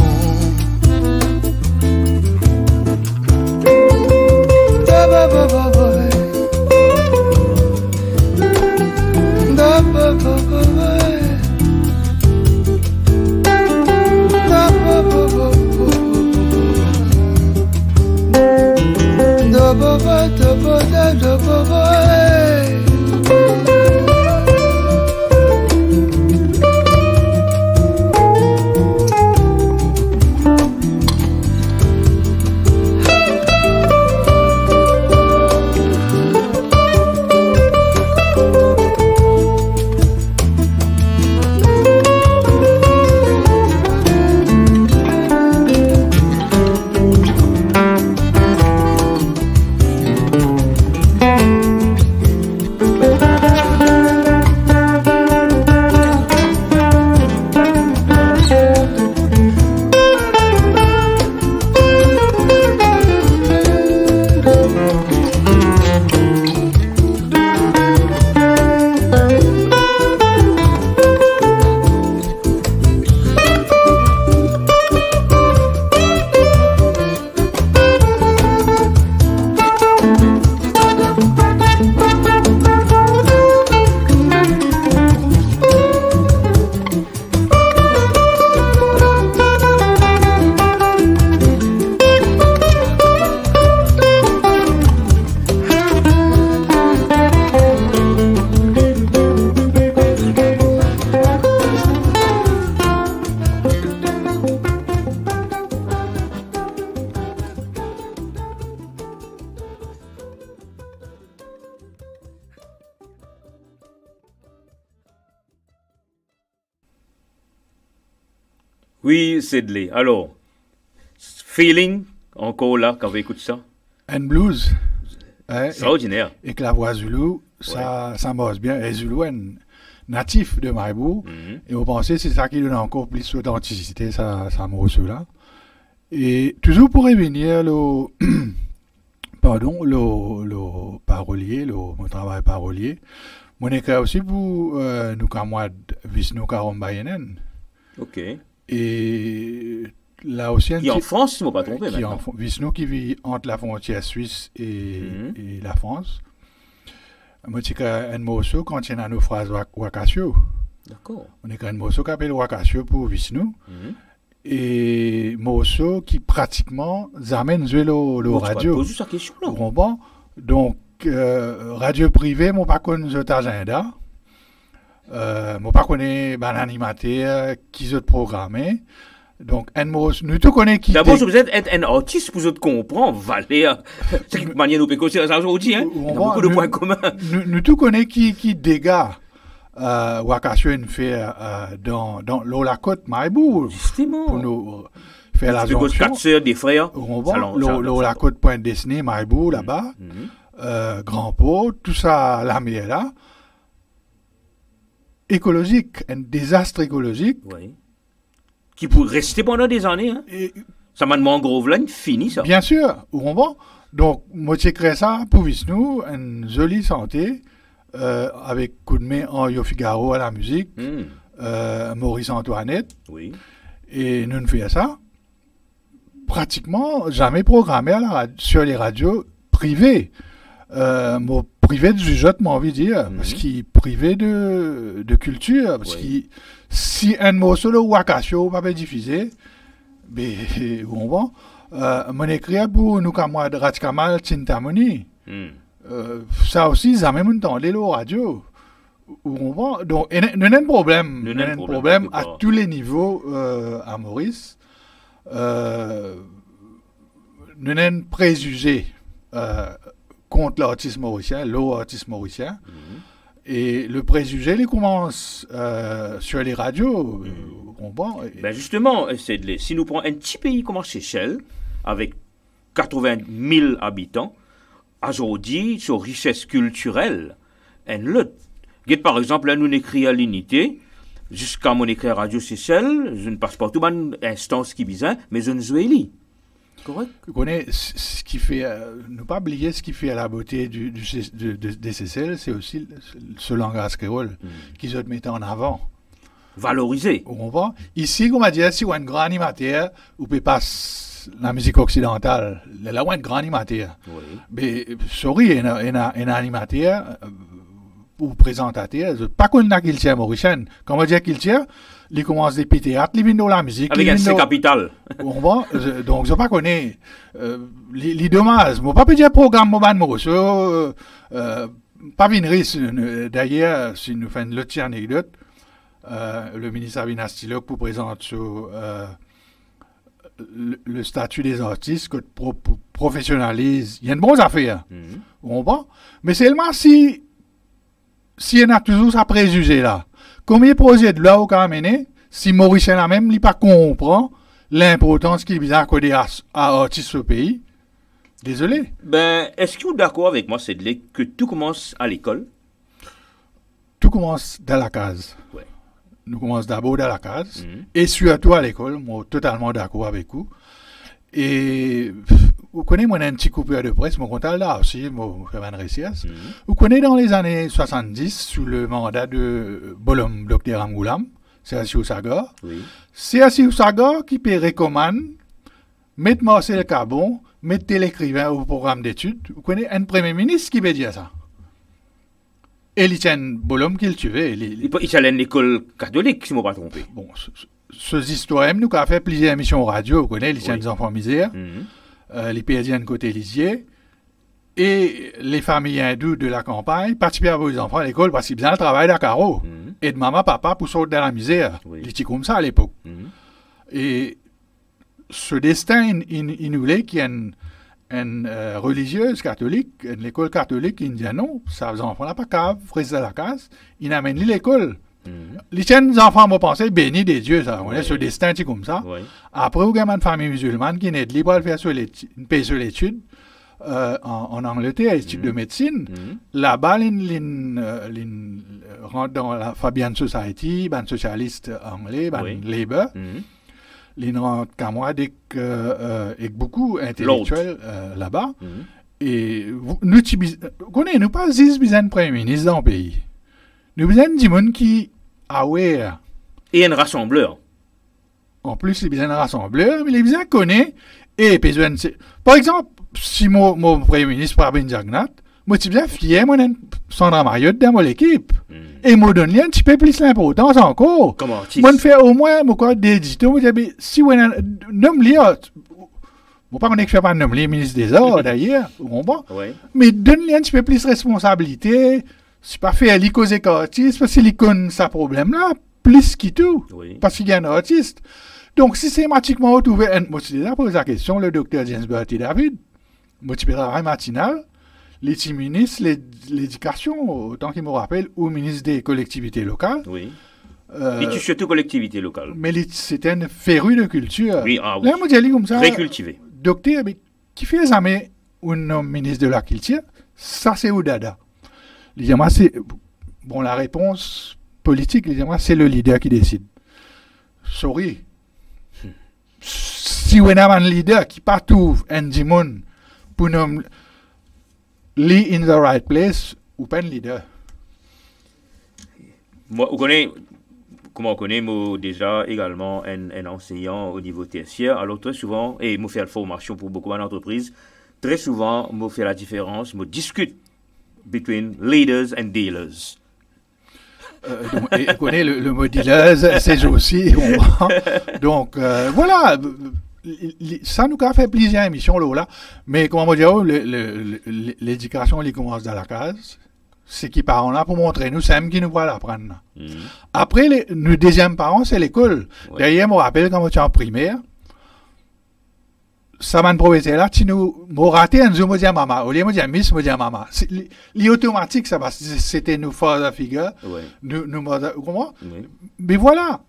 Oui, Sedley. Alors, feeling, encore là, quand on écoute ça. Un blues. Extraordinaire. Et que la voix Zulu, ça marche bien. Et Zulu est natif de Maïbou. Et vous pensez c'est ça qui donne encore plus d'authenticité, ça morceau là. Et toujours pour revenir, le parolier, mon travail parolier, mon écrit aussi pour nous camarades Vishnu Karombayanen. Ok. Et là aussi, qui en France, si je ne me pas trompé. Vishnu qui vit entre la frontière suisse et la France. Moi, j'ai un morceau quand il y a nos phrases Wakasio. D'accord. On a un morceau qui s'appelle Wakasio pour Vishnu. Et morceau qui pratiquement amène le radio. Pose sa question là. Donc, radio privée, mon pas connu notre agenda. Moi, pas connais un animateur qui se programmé. Donc, nous tout connaissons qui. D'abord, vous êtes un artiste pour vous comprendre, Valère. C'est une manière de nous pécocer ça aujourd'hui, hein. Il y a beaucoup de points communs. Nous tout connaissons qui dégâts Wakasio fait dans la côte Maïbou. Justement. Pour nous faire la jonction. Quatre sœurs, des frères. La côte Pointe Dessinée, Maïbou, là-bas. Grand Port, tout ça, la mer là. Écologique, un désastre écologique. Oui. Qui pourrait rester pendant des années. Hein. Ça m'a demandé gros là, fini ça. Bien sûr, donc, moi j'ai créé ça pour nous, une jolie santé, avec coup de main en Yo Figaro à la musique, Maurice Antoinette. Oui. Et nous faisons ça, pratiquement jamais programmé sur les radios privées. Privé de jugeote, j'ai envie de dire, parce qu'il est privé de culture, parce que si un mot sur le Wakasio va pas diffusé, mais mon écrit pour nous camarades Ratkamal Tintamoni, ça aussi, ça même entendu le radio. Donc, nous avons un problème, à tous les niveaux à Maurice. Nous avons un préjugé contre l'artiste mauricien, l'artiste mauricien. Et le préjugé, il commence sur les radios. Ben justement, si nous prenons un petit pays comme Seychelles, avec 80 000 habitants, aujourd'hui, sur richesse culturelle, par exemple, là, nous écrivons à l'unité, jusqu'à mon écrit à Radio Seychelles, je ne passe pas tout une instance qui bizarre, mais je ne joue pas. Correct. Vous connaissez ce qui fait, ne pas oublier ce qui fait à la beauté des Seychelles, c'est aussi ce langage créole qu'ils se mettent en avant. Valoriser. On voit. Ici, comme on dit, si on a un grand animateur, on peut pas la musique occidentale, là, on a un grand animateur. Oui. Mais, sorry, un animateur ou présentateur, pas qu'on a qu'il tient mauricien. Quand on dit qu'il tient, il commence des théâtres, il vient dans la musique. Avec un C capital. On voit, donc je ne connais pas. Les dommages, je ne peux pas dire programme Moban Moroso, pas venir d'ailleurs, si nous faisons une autre anecdote, le ministre Avina Stilok pour présenter sur le statut des artistes que professionnalise. Il y a une bonne affaire. On voit. Mais seulement si y en a toujours ça préjugé là. Combien de projets de loi au mené si Mauricien là même, il pas comprend l'importance qu'il vient accorder à artistes au pays? Désolé. Ben, est-ce que vous êtes d'accord avec moi, c'est que tout commence à l'école? Tout commence dans la case. Ouais. Nous commençons d'abord dans la case, et surtout à l'école, moi totalement d'accord avec vous. Et vous connaissez, moi, un petit coupure de presse, mon compte là aussi, mon Kevin Ressias. Vous connaissez dans les années 70, sous le mandat de Bolom, Dr. Angoulam, c'est Assis Oussaga. Oui. C'est Assis Oussaga qui peut recommander, mettre Marcel Cabon, mettre l'écrivain au programme d'études. Vous connaissez un premier ministre qui peut dire ça. Et il tient Bolom qu'il tuait. Il allait à l'école catholique, si je ne me pas trompé. Bon, ces histoires, nous avons fait plusieurs émissions radio, vous connaissez, il tient des enfants misères, les Pédiens côté Lisier, et les familles hindoues de la campagne participaient à vos enfants à l'école parce qu'ils faisaient le travail de carreau, et de maman, papa pour sortir de la misère. Il était comme ça à l'époque. Et ce destin, il nous l'est qu'il y a une religieuse catholique, une école catholique, il dit non, ça, les enfants là pas cave, fraise à la case, il amène l'école. Les jeunes enfants m'ont pensé béni des dieux, ça, on est ce destin, c'est comme ça. Après, vous avez une famille musulmane qui est libre de faire une paix sur l'étude en Angleterre, études de médecine. Là-bas, ils rentrent dans la Fabian Society, ban socialiste anglais, ban Labour. Ils rentrent comme moi avec beaucoup intellectuels là-bas. Et nous connaissons pas 10 premiers ministres dans le pays. Nous avons des gens qui aware. Et un rassembleur. En plus, les gens rassembleurs, mais les gens connaissent. Et par exemple, si mon premier ministre Prabin Jagnat, moi, je suis bien fier, moi, Sandra Mariotte dans mon équipe. Et moi, donne un petit peu plus l'importance encore. Comment? Moi, je fais au moins, mon corps d'édito, si vous nomme lire, bon, pas qu'on ne fait pas nommer ministre des Arts, d'ailleurs, vous comprenez? Oui. Mais donne-lui un petit peu plus de responsabilité c'est pas fait à l'icose artiste, parce qu'il connaît sa problème là, plus qu'il tout, Oui. parce qu'il y a un artiste. Donc, systématiquement, on trouve, moi, je déjà posé la question, le docteur James Bertie David, moi, tu peux travailler matinal, les petits ministres, l'éducation, autant qu'il me rappelle, ou ministre des collectivités locales. Oui. Et tu surtout collectivité locale. Mais c'était une férue de culture. Oui, ah oui. Là, moi, j'ai dit comme ça, Très cultivé. docteur, mais qui fait jamais un ministre de la culture? Ça, c'est Oudada. Il dit, moi, c'est, bon, la réponse politique, il dit, moi, c'est le leader qui décide. Sorry. Si on a un leader qui partout un dimon pour nous lead in the right place, ou pas un leader. Moi, comment on connaît, moi, déjà également un enseignant au niveau tertiaire. Alors, très souvent, et moi, faire la formation pour beaucoup d'entreprises, très souvent, moi, faire la différence, moi, discute between leaders and dealers. Donc, on connaît le mot dealer, c'est aussi. Donc, voilà. Ça nous a fait plusieurs émissions là. Mais comment on dire, l'éducation, elle commence dans la case. C'est qui parents là pour montrer nous, c'est eux qui nous voient l'apprendre. Après, nos deuxièmes parents, c'est l'école. Ouais. D'ailleurs, je me rappelle quand j'étais en primaire, ça m'a professeur là, tu nous raté un jour, me dit maman. Au lieu de me dire miss, me dit maman. L'automatique, ça va. C'était nos father figure. Ouais. Nous comment? Oui. Mais voilà.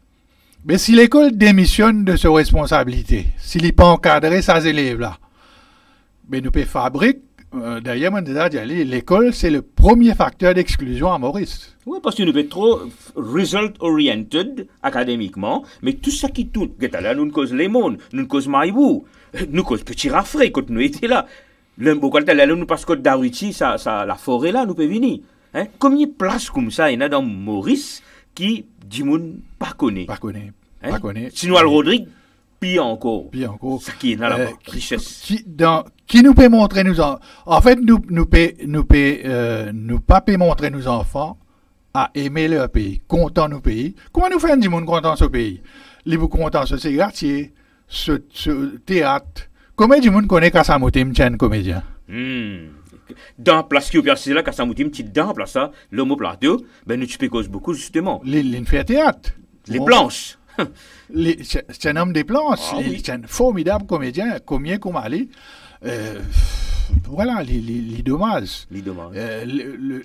Mais si l'école démissionne de ses responsabilités, s'il n'est pas encadré ses élèves là, mais nous pouvons fabriquer. D'ailleurs, on a déjà dit, l'école, c'est le premier facteur d'exclusion à Maurice. Oui, parce que nous sommes trop result-oriented académiquement, mais tout ça qui tourne, là, nous cause les mondes, nous cause Maïbou, nous cause Petit Raffray quand nous étions là. Le là, nous passe Côte d'Arruti, la forêt là, nous peut venir. Hein? Combien de places comme ça il y en a dans Maurice qui, du monde, pas connaît. Pas connaît. Hein? Pas connaît. Sinon, le Rodrigue, pire encore. Pire encore. Ça qui est dans la richesse. Qui nous peut montrer nous en fait nous pas peut montrer nos enfants à aimer leur pays, content nos pays. Comment nous faisons du monde content ce pays? Les vous contents ce quartier, ce théâtre. Combien du monde connaît Kassamouti Mtien comédien? Dans la place qui est persistée là, Kassamouti Mtien dans la place ça, l'homme au plateau, ben nous tu peux cause beaucoup justement. Les fait théâtre. Les planches. C'est un homme des planches. Ah, oui. C'est un formidable comédien, combien comme Ali. Voilà, les dommages. Les dommages.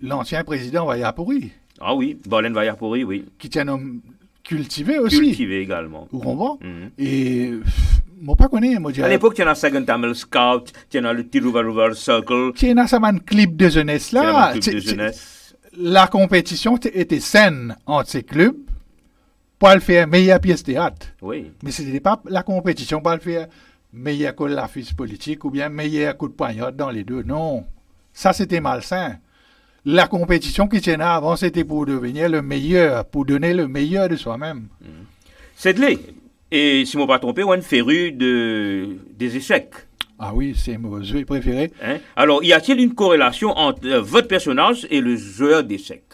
L'ancien président Vaillapuri, Ah oui, Barlène Vaillapuri, oui. qui est un homme cultivé aussi. Cultivé également. Vous comprenez? Mhm. Et moi pas connais, moi À l'époque, tu as un Second Tamil Scout, tu as le petit Ruver Circle, tu as ça un clip de jeunesse tu as là. un club de jeunesse. La compétition était saine entre ces clubs pour le faire meilleure pièce théâtre. Oui. Mais ce n'était pas la compétition pour le faire meilleur coup de la fiche politique ou bien meilleur coup de poignard dans les deux. Non, ça c'était malsain. La compétition qui tenait avant, c'était pour devenir le meilleur, pour donner le meilleur de soi-même. C'est de l'est. Et si je ne me pas trompé, on a une férue des échecs. Ah oui, c'est mon jeu préféré. Hein? Alors, y a-t-il une corrélation entre votre personnage et le joueur d'échecs?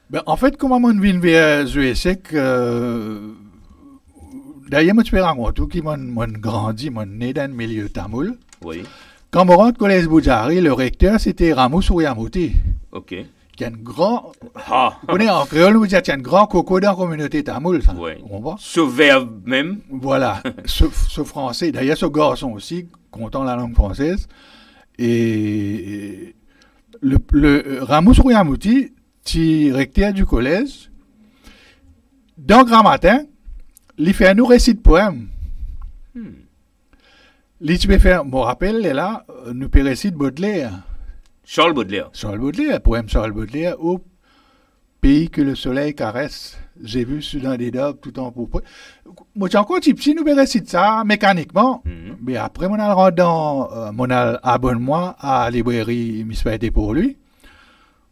Ben, en fait, comment on vient vers jeu échec, d'ailleurs, moi, tu peux raconter qui m'a grandi, m'a né dans le milieu tamoul. Oui. Quand je rentre au collège Boudjari, le recteur, c'était Ramous Ouyamouti, OK. qui est un grand... Ah. On est en créole, nous disons, un grand coco dans la communauté tamoul, ça. Oui. On voit? Ce verbe même. Voilà, ce français, d'ailleurs ce garçon aussi, comptant la langue française, et le Ramous Rouyamouti, recteur du collège, dans Grand Matin, il fait un nous récit de poème. Il peut faire, mon rappel, là, nous peut réciter Baudelaire. Charles Baudelaire. Charles Baudelaire, poème Charles Baudelaire, au pays que le soleil caresse. J'ai vu soudain des daubes tout en pourpre. Moi, j'ai encore petit, nous récite ça mécaniquement. Mais après, mon rentre dans mon abonnement à la librairie Miss Paité pour lui.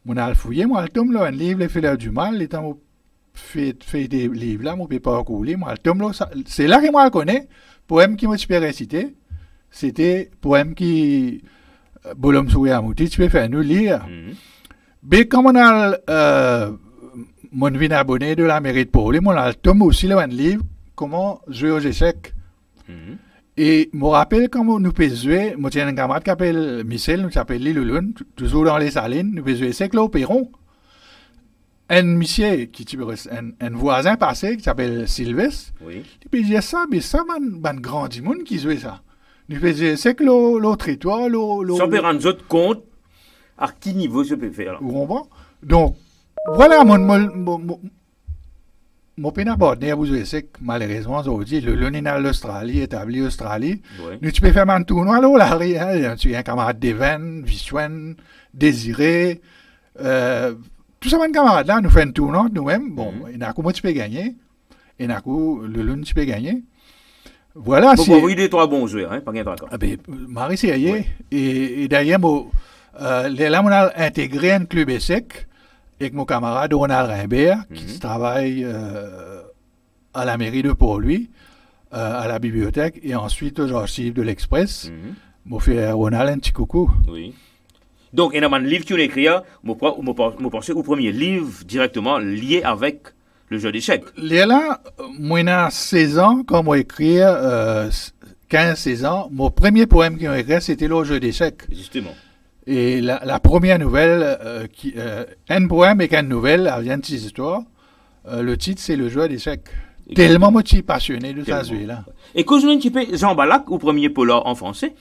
Mon al fouillé, moi, le tome là, un livre, les fleurs du mal, les temps fait des livres là, mon peut pas couler, moi, le tome là, c'est là que moi, je connais. Poème qui m'a super récité, c'était poème qui, Bolom Souyamouti, tu peux faire nous lire. Mais comme on a, mon vin abonné de la mairie de Paul, mon a le tome aussi, là, un livre, comment jouer aux échecs. Et je me rappelle quand nous pouvons jouer, moi j'ai un camarade qui s'appelle Michel, nous s'appelle Lilouloun, toujours dans les salines, nous pouvons jouer c'est Claude Perron. un monsieur, un voisin passé qui s'appelle Sylvestre, Oui. il peut dire ça, mais ça, man grand du monde qui jouait ça. Il peut dire, c'est que l'autre étoile, Ça peut rendre autres compte à quel niveau ça peut faire. Là. vous comprenez? Donc, voilà mon pénal partenaire, vous savez, c'est que malheureusement, aujourd'hui, le Loninal l'Australie, établi Australie, Ouais. nous, tu peux faire un tournoi là, là, tu as un camarade d'Even, Viswen, Désiré, tout ça, un camarade là, nous fait un tournoi nous-mêmes. Bon, il y en a comment tu peux gagner, il y en a le Lune, tu peux gagner. Voilà, Bon, c'est. bon, oui, deux, trois bons joueurs, hein, pas bien d'accord. Ah ben, Marie Serrier, et d'ailleurs, là, on a intégré un club ESSEC avec mon camarade Ronald Rimbert, qui travaille à la mairie de Port-Louis, à la bibliothèque, et ensuite aux archives de l'Express. Mon fait Ronald un petit coucou. Oui. Donc, il y a un livre qui est écrit, je pense au premier livre directement lié avec le jeu d'échecs. Là, moi, j'ai 16 ans, quand moi écrit 15-16 ans, mon premier poème qui m'a écrit, c'était le jeu d'échecs. Justement. Et la première nouvelle, un poème et une nouvelle, elle vient de ces histoires. Le titre, c'est Le jeu d'échecs. Tellement moi, je suis passionné de ça, celui-là. Et que je un petit peu Jean Balac, au premier polar en français.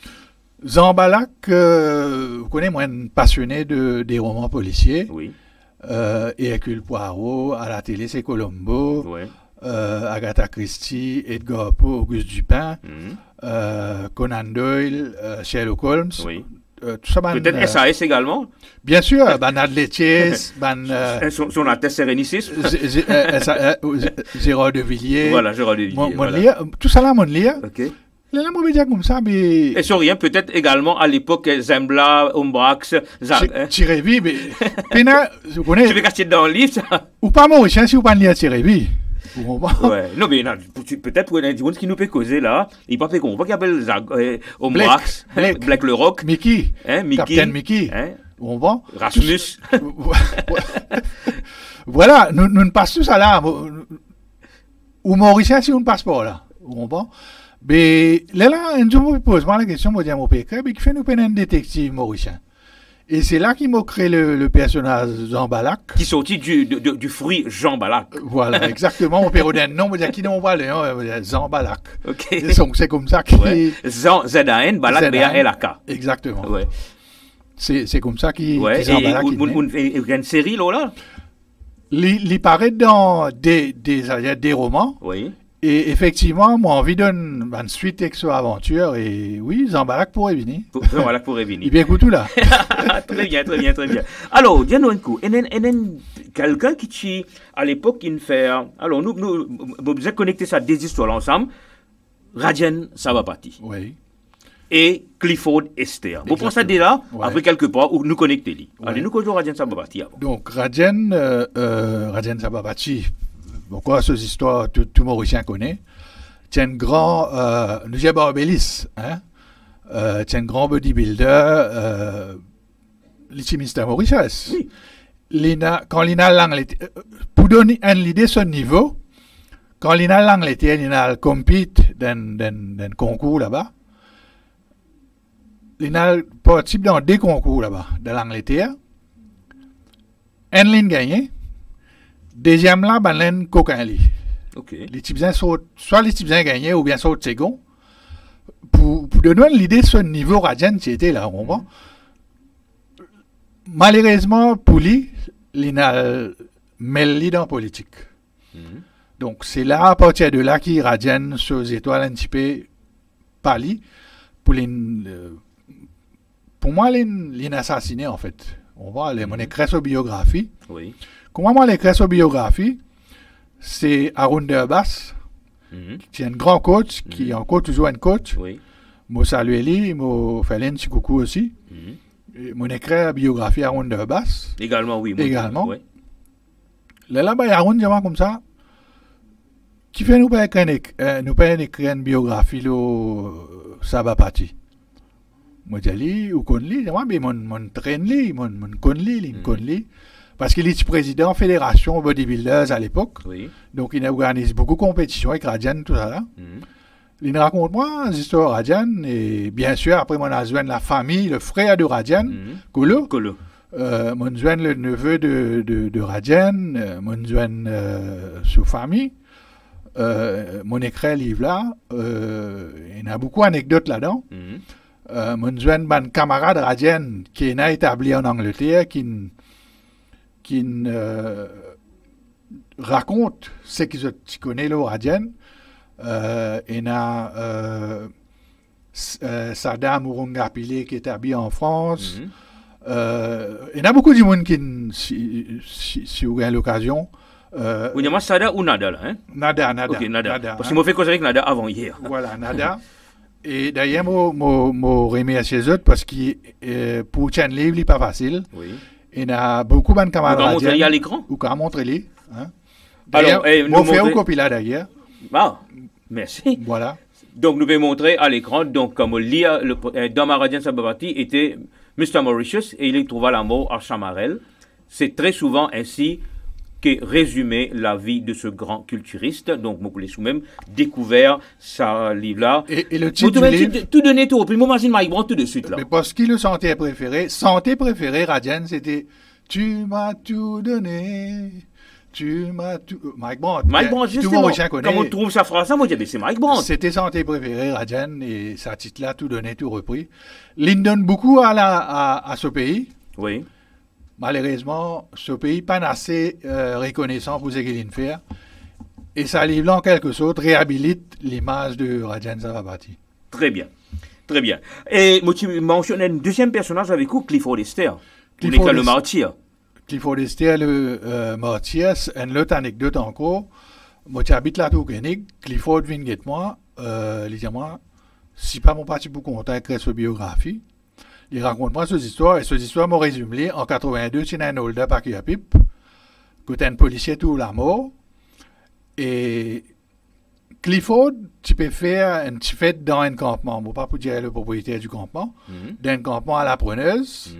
Jean Balac, vous connaissez, moi, un passionné des romans policiers. Oui. Hercule Poirot, à la télé, c'est Colombo. Ouais. Agatha Christie, Edgar Poe, Auguste Dupin, Conan Doyle, Sherlock Holmes. Oui. Tout ça, Peut-être SAS également. Bien sûr, Ad Laitiers, Son Altesse Sérénissime. Gérard de Villiers. Voilà, Gérard de Villiers. Mon Voilà. lire, tout ça là, mon lire. Ok. Là, moi, je dire comme ça, mais. Et sur rien, peut-être également à l'époque, Zembla, Ombrax, Tirevi, mais. Pena, vous connaissez. Tu veux cacher dans le livre, ça? Ou pas Mauricien si vous pas lire Tirevi. Ouais. Non, mais non, peut-être pour un monde qui nous peut causer là, il pas fait qu'on voit qu'il appelle Ombrax, Black le Rock, Mickey. hein, Mickey, Captain Mickey. hein, On va. Rasmus. Voilà, nous ne passons tout ça là. Ou Mauricien si on ne passe pas là. On va. Mais là, un jour, je me pose la question, je me dis à mon père, mais qui fait nous peine un détective mauricien. Et c'est là qu'il m'a créé le personnage Jean Balac. Qui sortit du fruit Jean Balac. Voilà, exactement. Mon père a dit non, mais qui n'ont pas le nom, Jean Balac. Ok. Et donc, c'est comme ça qu'il. Ouais. Jean Z-A-N, Balac, B-A-L-A-K. Exactement. Ouais. C'est comme ça qu'il. Ouais. Jean Balac. Et il y a une série là. Il paraît dans des romans. Oui. Et effectivement, moi, envie d'une suite exo-aventure. Et oui, Jean Balac pourrait venir. Jean Balac pourrait venir. Il bien écoute tout là. Très bien, très bien, très bien. Alors, dis-nous un coup. Il y a quelqu'un qui, à l'époque, il fait. Alors, nous avons connecté ça des histoires ensemble. Radian Sabapati. Oui. Et Clifford Esther. Vous pensez dès là, après quelque part, où nous connectons. Allez, nous connaissons Radian Sabapati avant. Donc, Radian Sabapati, pourquoi ces histoires, tout Mauricien connaît, c'est un grand, nous disons Barbelis, hein, c'est un grand bodybuilder, l'Itimiste Mauritius. Oui. Quand Lina Lang, pour donner une idée de son niveau, quand Lina Lang était, il a compétit dans un concours là-bas. Il a participé dans des concours là-bas, dans l'Angleterre. Un ligne gagné. Deuxième là, ben l'un coquin li. Ok. Les Tibétains sautent, soit les Tibétains gagnaient ou bien sautent second. Pour donner l'idée de ce niveau Radian qui était là, on voit. Malheureusement, pour lui, il a mêlé dans la politique. Donc, c'est là, à partir de là, qu'il Radian sur les étoiles un petit peu pâli. Pour moi, il a assassiné, en fait. On voit, mon écrit sur biographie. Oui. Comment moi, l'écrit sur biographie, c'est Aaron Derbas, qui est un grand coach, qui est encore toujours un coach. Oui. Moi, salué lui, moi, fait un petit coucou aussi. Mon écrit la biographie Aaron Derbas. Également, oui. Également. Oui. Là, Aaron, dis-moi comme ça, qui fait nous pas écrire une biographie, Sabapati. Moi, je dis, ou connais, mais mon traîne lui, mon connais, parce qu'il est président fédération bodybuilders à l'époque. Oui. Donc, il a organisé beaucoup de compétitions avec Radian, tout ça là. Il raconte moi l'histoire de Radian, et bien sûr, après, on a joint la famille, le frère de Radian, Kolo. Mon joint le neveu de Radjen, mon joint sous famille, mon écrit livre là, il y a beaucoup d'anecdotes là-dedans. Mon joint ban camarade Radjen qui est établi en Angleterre, qui raconte ce que tu connais le Radjen. Il y a Sada Murungapile qui est établi en France. Il y a beaucoup de monde qui, si vous avez l'occasion. Vous dites Sada ou Nada là, hein? Nada. Ok, Nada. Parce que moi fait cause avec Nada avant hier. Voilà, Nada. Et d'ailleurs, moi remercie les autres parce que pour un livre, il n'est pas facile. Oui. Il y a beaucoup de camarades. Vous pouvez montrer à l'écran? Ou qu'à montrer-les. Hein? Alors, moi, fais une copie là d'ailleurs. Ah, merci. Voilà. Donc, nous pouvons montrer à l'écran. Donc, comme on lit, dans Maradien Sababati était Mr. Mauritius et il trouva la mort à Chamarel. C'est très souvent ainsi qu'est résumé la vie de ce grand culturiste. Donc, vous pouvez sous-même découvert ce livre-là. Et le titre du livre... Tout donné, tout. Puis, moi, j'imagine Mike Brown tout de suite, là. Mais parce qu'il le santé préféré, Radjen, c'était « Tu m'as tout donné ». Tu m'as tout... Mike Brandt, justement, quand on trouve sa phrase, moi je dis c'est Mike Brandt. C'était santé préférée, Radjen, et sa titre-là, tout donné, tout repris. Il donne beaucoup à ce pays. Oui. Malheureusement, ce pays pas assez reconnaissant pour ce qu'il fait. Et ça livre en quelque sorte réhabilite l'image de Radjen Sababati. Très bien. Très bien. Et moi, tu mentionnais un deuxième personnage avec vous, Clifford Lester. Le martyr. Clifford Lester, le martyr, une autre anecdote encore. Moi, tu habites là, tout Koenig. Clifford vient de moi. Il dit moi, si pas mon parti pour content avec sa biographie, il raconte moi ces histoires. Et ces histoires m'ont résumé en 82, c'est un hold-up à Kiapip. Quand un policier tout la mort. Et Clifford, tu peux faire un petit fête dans un campement. Bon, pas pour dire le propriétaire du campement. Dans un campement à la preneuse.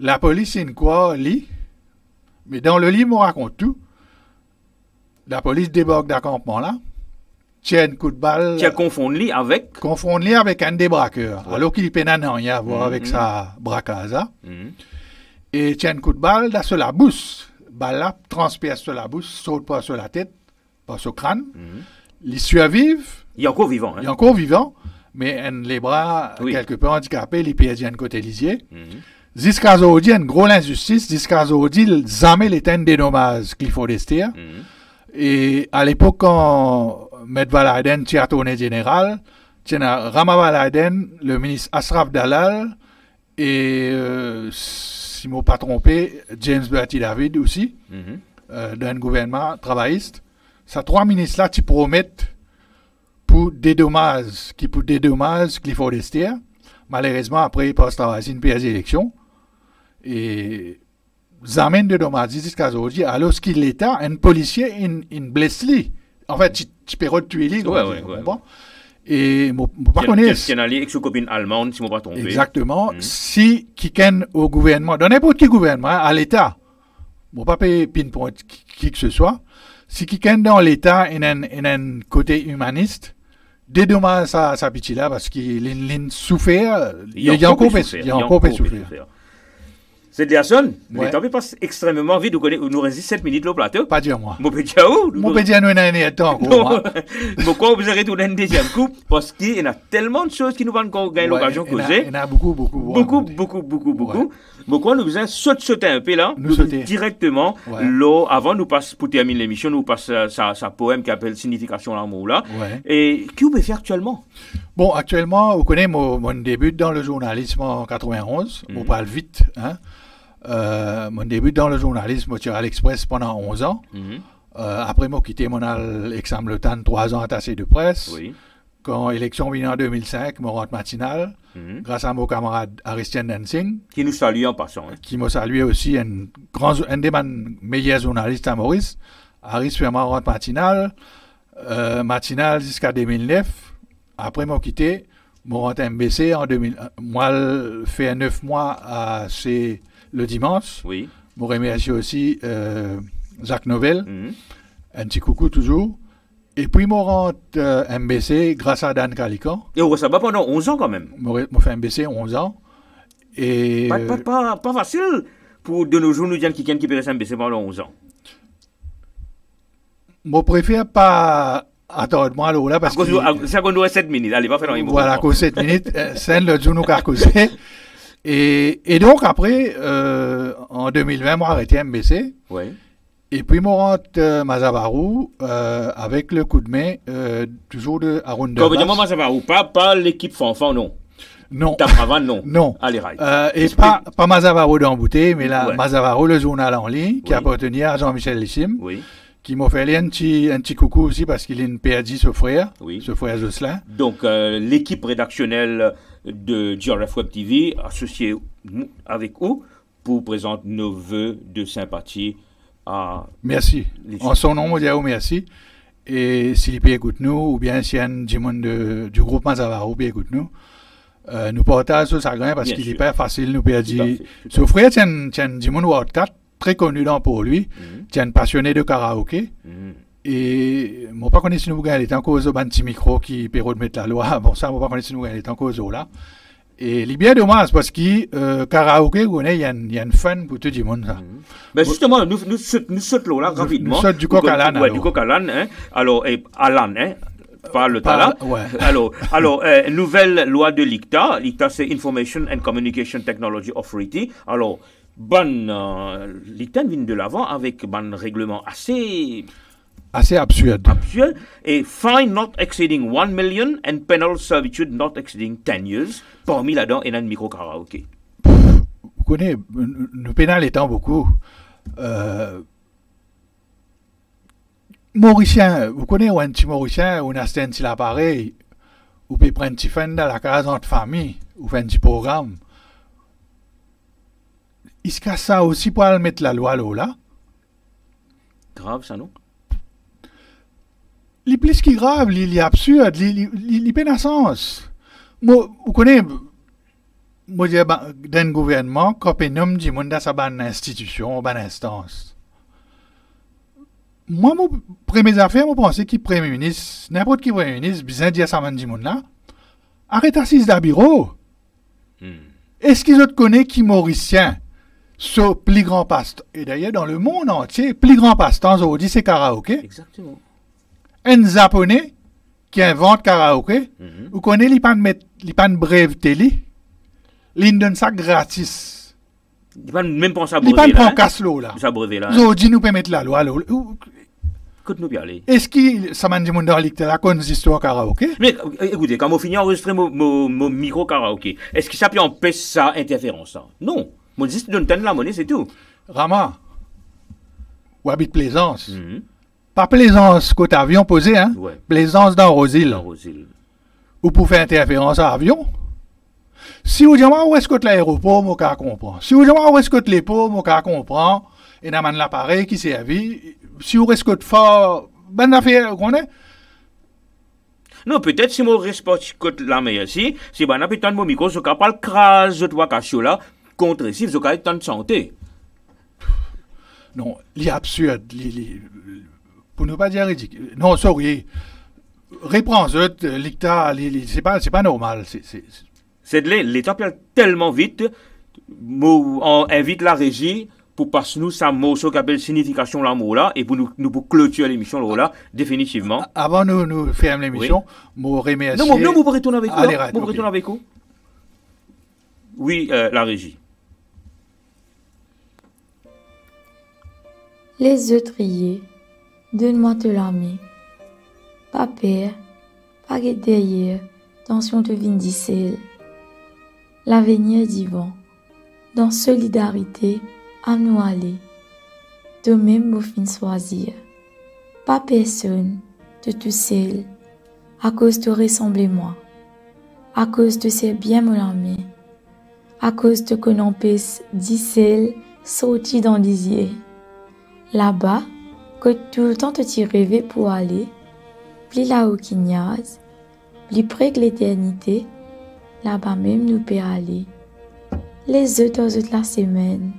La police, c'est une quoi, lit. Mais dans le livre, on raconte tout. La police débarque d'un campement là. Tient un coup de balle. Tu as confondu avec? Confondu avec un des braqueurs. Ouais. Alors qu'il peine à rien à voir avec sa braquage. Et tient un coup de balle dans sur la bouche. Balle là, transperce sur la bouche, saute pas sur la tête, pas sur le crâne. Il survive. Il est encore vivant. Hein? Il est encore vivant. Mais les bras, quelque peu handicapés, il perd un côté lisier. Jusqu'à aujourd'hui, une grosse injustice. Jusqu'à aujourd'hui, jamais l'éteint des dommages Clifford Lester. Et à l'époque, quand M. Valaiden était tourné général, il y a Rama Valaiden, le ministre Asraf Dalal, et, si je ne me pas trompé, James Bertie David aussi, d'un gouvernement travailliste. Ces trois ministres-là, qui promettent pour dédommager Clifford Lester. Malheureusement, après, il passe travailler une pire élection. Et zamène de dommages jusqu'à aujourd'hui, alors qu'il l'État, un policier, une blesse lui. En fait, tu peux tuer lui. Et je ne pas connaître. C'est un allié avec sa copine allemande, si je ne me pas trompé. Exactement. Si quelqu'un au gouvernement, dans n'importe quel gouvernement, à l'État, je ne pas pinpoint qui que ce soit, si quelqu'un dans l'État a un côté humaniste, dédommage sa pitié là parce qu'il souffert, il y a encore souffert. C'est de la sonne, mais le temps passe extrêmement vite. Nous restons 7 minutes au plateau. Pas dire moi. Mon petit où? Mon petit nous n'a temps. Pourquoi vous arrêtez tourner un deuxième coup? Parce qu'il y a tellement de choses qui nous vont encore gagner l'occasion de causer. Il y en a beaucoup. Pourquoi nous faisons sauter un peu là? Nous directement, avant nous passe, pour terminer l'émission, nous passe sa poème qui appelle Signification l'amour là. Et qui vous pouvez faire actuellement? Bon, actuellement, vous connaissez mon début dans le journalisme en 91. On parle vite, hein. Mon début dans le journalisme, je suis à l'Express pendant 11 ans. Après, j'ai quitté mon Exam-le-Tan 3 ans attaché de presse. Quand l'élection vient en 2005, je rentre matinal, grâce à mon camarade Aristien Dancing. Qui nous salue en passant. Hein. Qui m'a salué aussi, un des meilleurs journalistes à Maurice. Aris fait ma rentre matinal. Matinal jusqu'à 2009. Après, je quitté. Je rentre à MBC en 2000. Moi, fait 9 mois c'est le dimanche. Je remercie aussi Jacques Novell. Un petit coucou toujours. Et puis, je rentre MBC grâce à Dan Calican. Et ça va pendant 11 ans quand même. Je fais MBC 11 ans. Et pas facile pour de nos jours, nous disons quelqu'un qui peut rester baisser pendant 11 ans. Je préfère pas attendre moi là parce que c'est qu'on doit 7 minutes. Allez, pas faire dans les mots. voilà, que 7 minutes, c'est le jour nous causé. Et donc après, en 2020, moi arrêté MBC. Oui. Et puis moi rentre Mazavaru avec le coup de main toujours de Haroun Devas. Comme dire Mazavaru, pas l'équipe Fanfan, non. Non. Tapravan, non. Non. Allez, right. Et pas Mazavaru d'Embouté, mais là, Ouais. Mazavaru, le journal en ligne, qui Oui. appartenait à Jean-Michel Lissim, Oui. qui m'a fait un petit coucou aussi parce qu'il est une PAD, ce frère Jocelyn. Donc, l'équipe rédactionnelle de GRF Web TV, associée avec vous, pour présenter nos vœux de sympathie à... Merci. Les En son nom, on dit merci. Et s'il peut écouter nous, ou bien si y a un du monde du groupe Mazavaru peut écouter nous, nous partageons ce chagrin parce Bien qu'il sûr. n'est pas facile, nous peut Tout à dire. fait, tout à Ce frère, c'est un du monde Wildcat, très connu dans pour lui. C'est un passionné de karaoké. Mhm. Et moi, pas connais si nous gagnons les temps cause au petit micro qui peut remettre la loi. Bon, ça, moi, pas connais si nous gagnons les temps cause là. Et il est bien dommage parce que karaoké, il y a une fun pour tout le monde. Ça. Ben justement, nous sautons là rapidement. Nous sautons du coq à l'âne, Ouais, alors. du coq à l'âne, hein. Alors, à l'âne, hein. Pas le talent. Ouais. Alors, nouvelle loi de l'ICTA. L'ICTA, c'est Information and Communication Technology Authority. Alors, l'ICTA vient de l'avant avec un règlement assez Assez absurde. absurde et fine not exceeding 1 million and penal servitude not exceeding 10 years. Parmi là-dedans, il y a un micro karaoké. Vous connaissez, nous pénal étant beaucoup. Mauricien, vous connaissez un petit Mauricien, on a un petit appareil, ou peut prendre un petit fan dans la case entre famille, ou faire un petit programme. Il se casse ça aussi pour aller mettre la loi là. Grave, ça, non? Il est plus qui grave, il est absurde, il est pas sens. Moi, vous connaissez, moi, je dis, dans le gouvernement, quand on nomme du monde dans sa bonne institution, bonne instance. Moi, mon premier affaire, je pensais que le Premier ministre, n'importe qui Premier ministre, besoin de dire ça du monde là, arrête assise dans le bureau. Est-ce qu'ils autres connaissent qui Mauricien, ce plus grand pasteur, et d'ailleurs dans le monde entier, plus grand pasteur aujourd'hui, c'est karaoké. Exactement. Un japonais qui invente karaoké, vous connaissez, il n'y a pas de brève télé, il donne ça gratis. Il ne même pas Il n'y a pas s'abreuver de là. casse l'eau là. S'abreuver là. Aujourd'hui, nous pouvons mettre la loi là. Écoute-nous bien aller. Est-ce que ça m'a dit mon dans la consistoire karaoké? Mais écoutez, quand on finit d'enregistrer mon micro karaoké, est-ce que ça peut empêcher ça interférence ça? Non. Moi, juste donne la monnaie, c'est tout. Rama, ou habite Plaisance. Mhm. Pas Plaisance côté avion posé, hein? Ouais. Plaisance dans Rosil. Dans Rosil. Ou pour faire interférence à avion. Si vous dites, où est-ce que l'aéroport, moi, qu'à comprendre. Si vous dites, où est-ce que les pots, moi, qu'à comprendre. Et dans l'appareil qui servi. Si vous est-ce que fort, bonne affaire, qu'on est. Non, peut-être si mon respect la meilleure si, c'est ben peut-être mon micro, je capable craser toi cachot là, contre si je capable tant de santé. Non, il est absurde. Pour ne pas dire ridicule. Non, sorry. Reprends-le, l'ICTA, c'est pas normal. C'est de l'État parle tellement vite, on invite la régie pour passer nous sa mot, ce qu'on appelle signification la mot là, et pour nous pour clôturer l'émission là, définitivement. Avant nous fermer l'émission, je remercie. Non, vous pourrez retourner avec vous. Allez, Vous pourrez retourner avec vous. Oui, la régie. Les œufs triés, donne-moi de l'armée. Pas peur, pas guet derrière, tension de vindicelle. L'avenir d'Yvan, dans solidarité, à nous aller. De même, mon fin choisir. Pas personne, de tout seul, à cause de ressembler-moi, à cause de ces bien mon armée, à cause de qu'on empêche d'icelle sorti dans les yeux. Là-bas, que tout le temps te t'y rêver pour aller, plus là-haut qu'il n'y a, plus près que l'éternité, là-bas même nous peut aller. Les autres aux autres la semaine,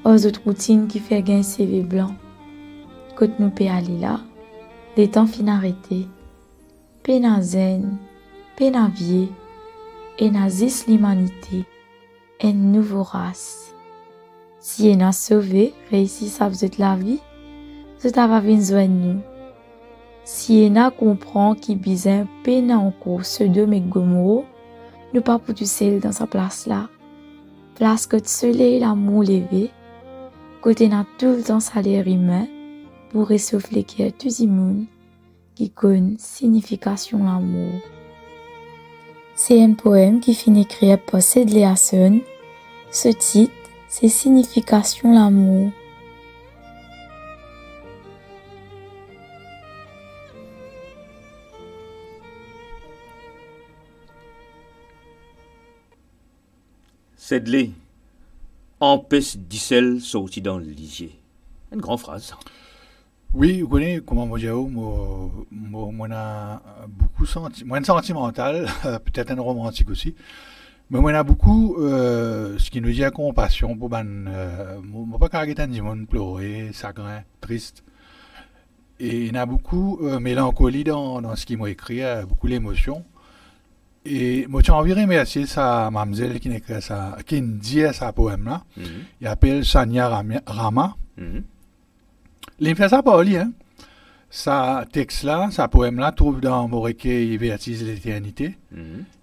aux autres routines qui fait gagner CV blanc. Quand nous peut aller là, les temps fin arrêtés. Pena zen, pena vie, et nazis l'humanité, une nouvelle race. Si elle a sauvé, réussi sa vie de la vie, c'est à venir nous. Si elle a comprend qu'il bizarre peine encore ce deux et Gomorrah, nous pas pour du sel dans sa place là. Place que le soleil l'amour levé, côté n'a tout le temps salaire humain, pour ressouffler qui tout le monde qui connaît signification l'amour. C'est un poème qui finit écrit par Sedley Hasson. Ce titre, c'est signification l'amour. Sedley, empêche Dissel sorti dans le lisier. Une grande phrase. Oui, vous connaissez comment moi a beaucoup moins sentimental, peut-être un romantique aussi, mais moi a beaucoup ce qui nous dit à compassion pour moi pas carrément du monde pleurer, chagrin, triste, et il y a beaucoup mélancolie dans ce qu'il m'a écrit, beaucoup l'émotion. Et moi, j'ai envie de remercier sa mademoiselle qui écrit ça, qui dit sa poème là. Il appelle Sanya Rama. Il fait ça par lui, hein. Sa texte là, sa poème là, trouve dans mon recueil Vertige l'éternité,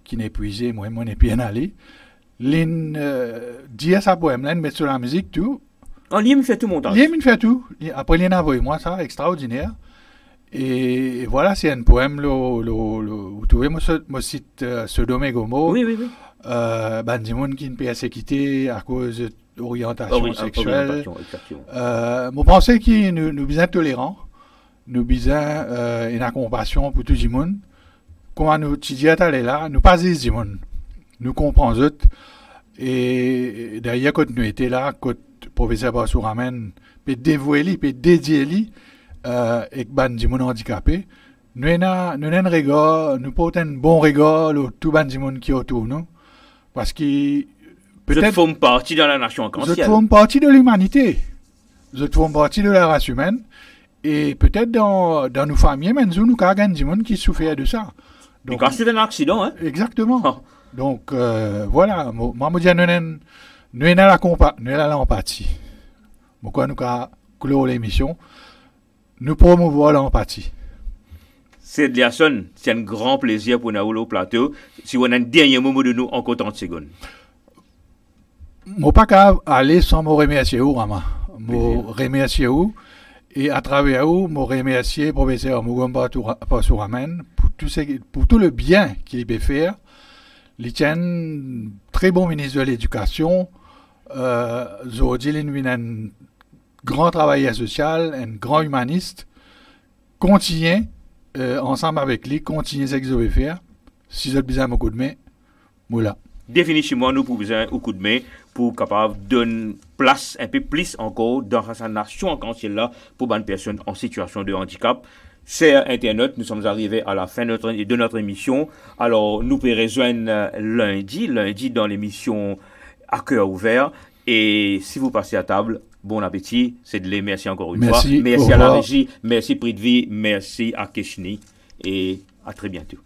qui n'est épuisé, moi, n'est bien allé. Il dit sa poème là, il met sur la musique tout. En lui, il fait tout mon temps. Il fait tout. Après, il a envoyé moi ça, extraordinaire. Et voilà, c'est un poème, vous trouvez mon site Sodome et Gomorrah. Oui. Bandimoun qui ne peut se quitter à cause d'orientation sexuelle. Moi, je pense que nous sommes tolérants, nous sommes une compassion pour tout le monde. Comment nous disons aller là, nous pas les gens, nous comprenons eux. Et d'ailleurs, quand nous étions là, quand le professeur Bassou ramène, peut dévouer, peut dédier et que les handicapés, nous avons un regard, nous portons un bon regard sur tout le monde qui est autour de nous. Parce que peut-être. Vous faites partie de la nation consciente. Vous faites partie de l'humanité. Vous faites partie de la race humaine. Et peut-être dans nos familles, même nous avons des gens qui souffrent de ça. Donc, quand c'est un accident, hein? Exactement. Oh. Donc, voilà. Moi, je dis, nous avons l'empathie. Pourquoi nous avons clore l'émission? Nous promouvons l'empathie. C'est de Hasson, c'est un grand plaisir pour nous au plateau. Si on a un dernier moment de nous, encore 30 secondes. Je ne peux pas aller sans me remercier, Rama. Je remercie et à travers vous, je remercie le professeur Mugomba Passouramen pour tout le bien qu'il peut faire. Il est un très bon ministre de l'Éducation. Il est un grand travailleur social, un grand humaniste. Continuez. Ensemble avec lui, continuez ce que vous devez faire. Si vous avez besoin d'un coup de main, voilà. Définitivement, nous avons besoin d'un coup de main pour capable donner place un peu plus encore dans sa nation en là pour les personnes en situation de handicap. Chers internautes, nous sommes arrivés à la fin de notre émission. Alors, nous pouvons rejoindre lundi dans l'émission À cœur ouvert. Et si vous passez à table, bon appétit, c'est de les merci encore une fois. Merci à la régie, merci Prithvi, merci à Keshni et à très bientôt.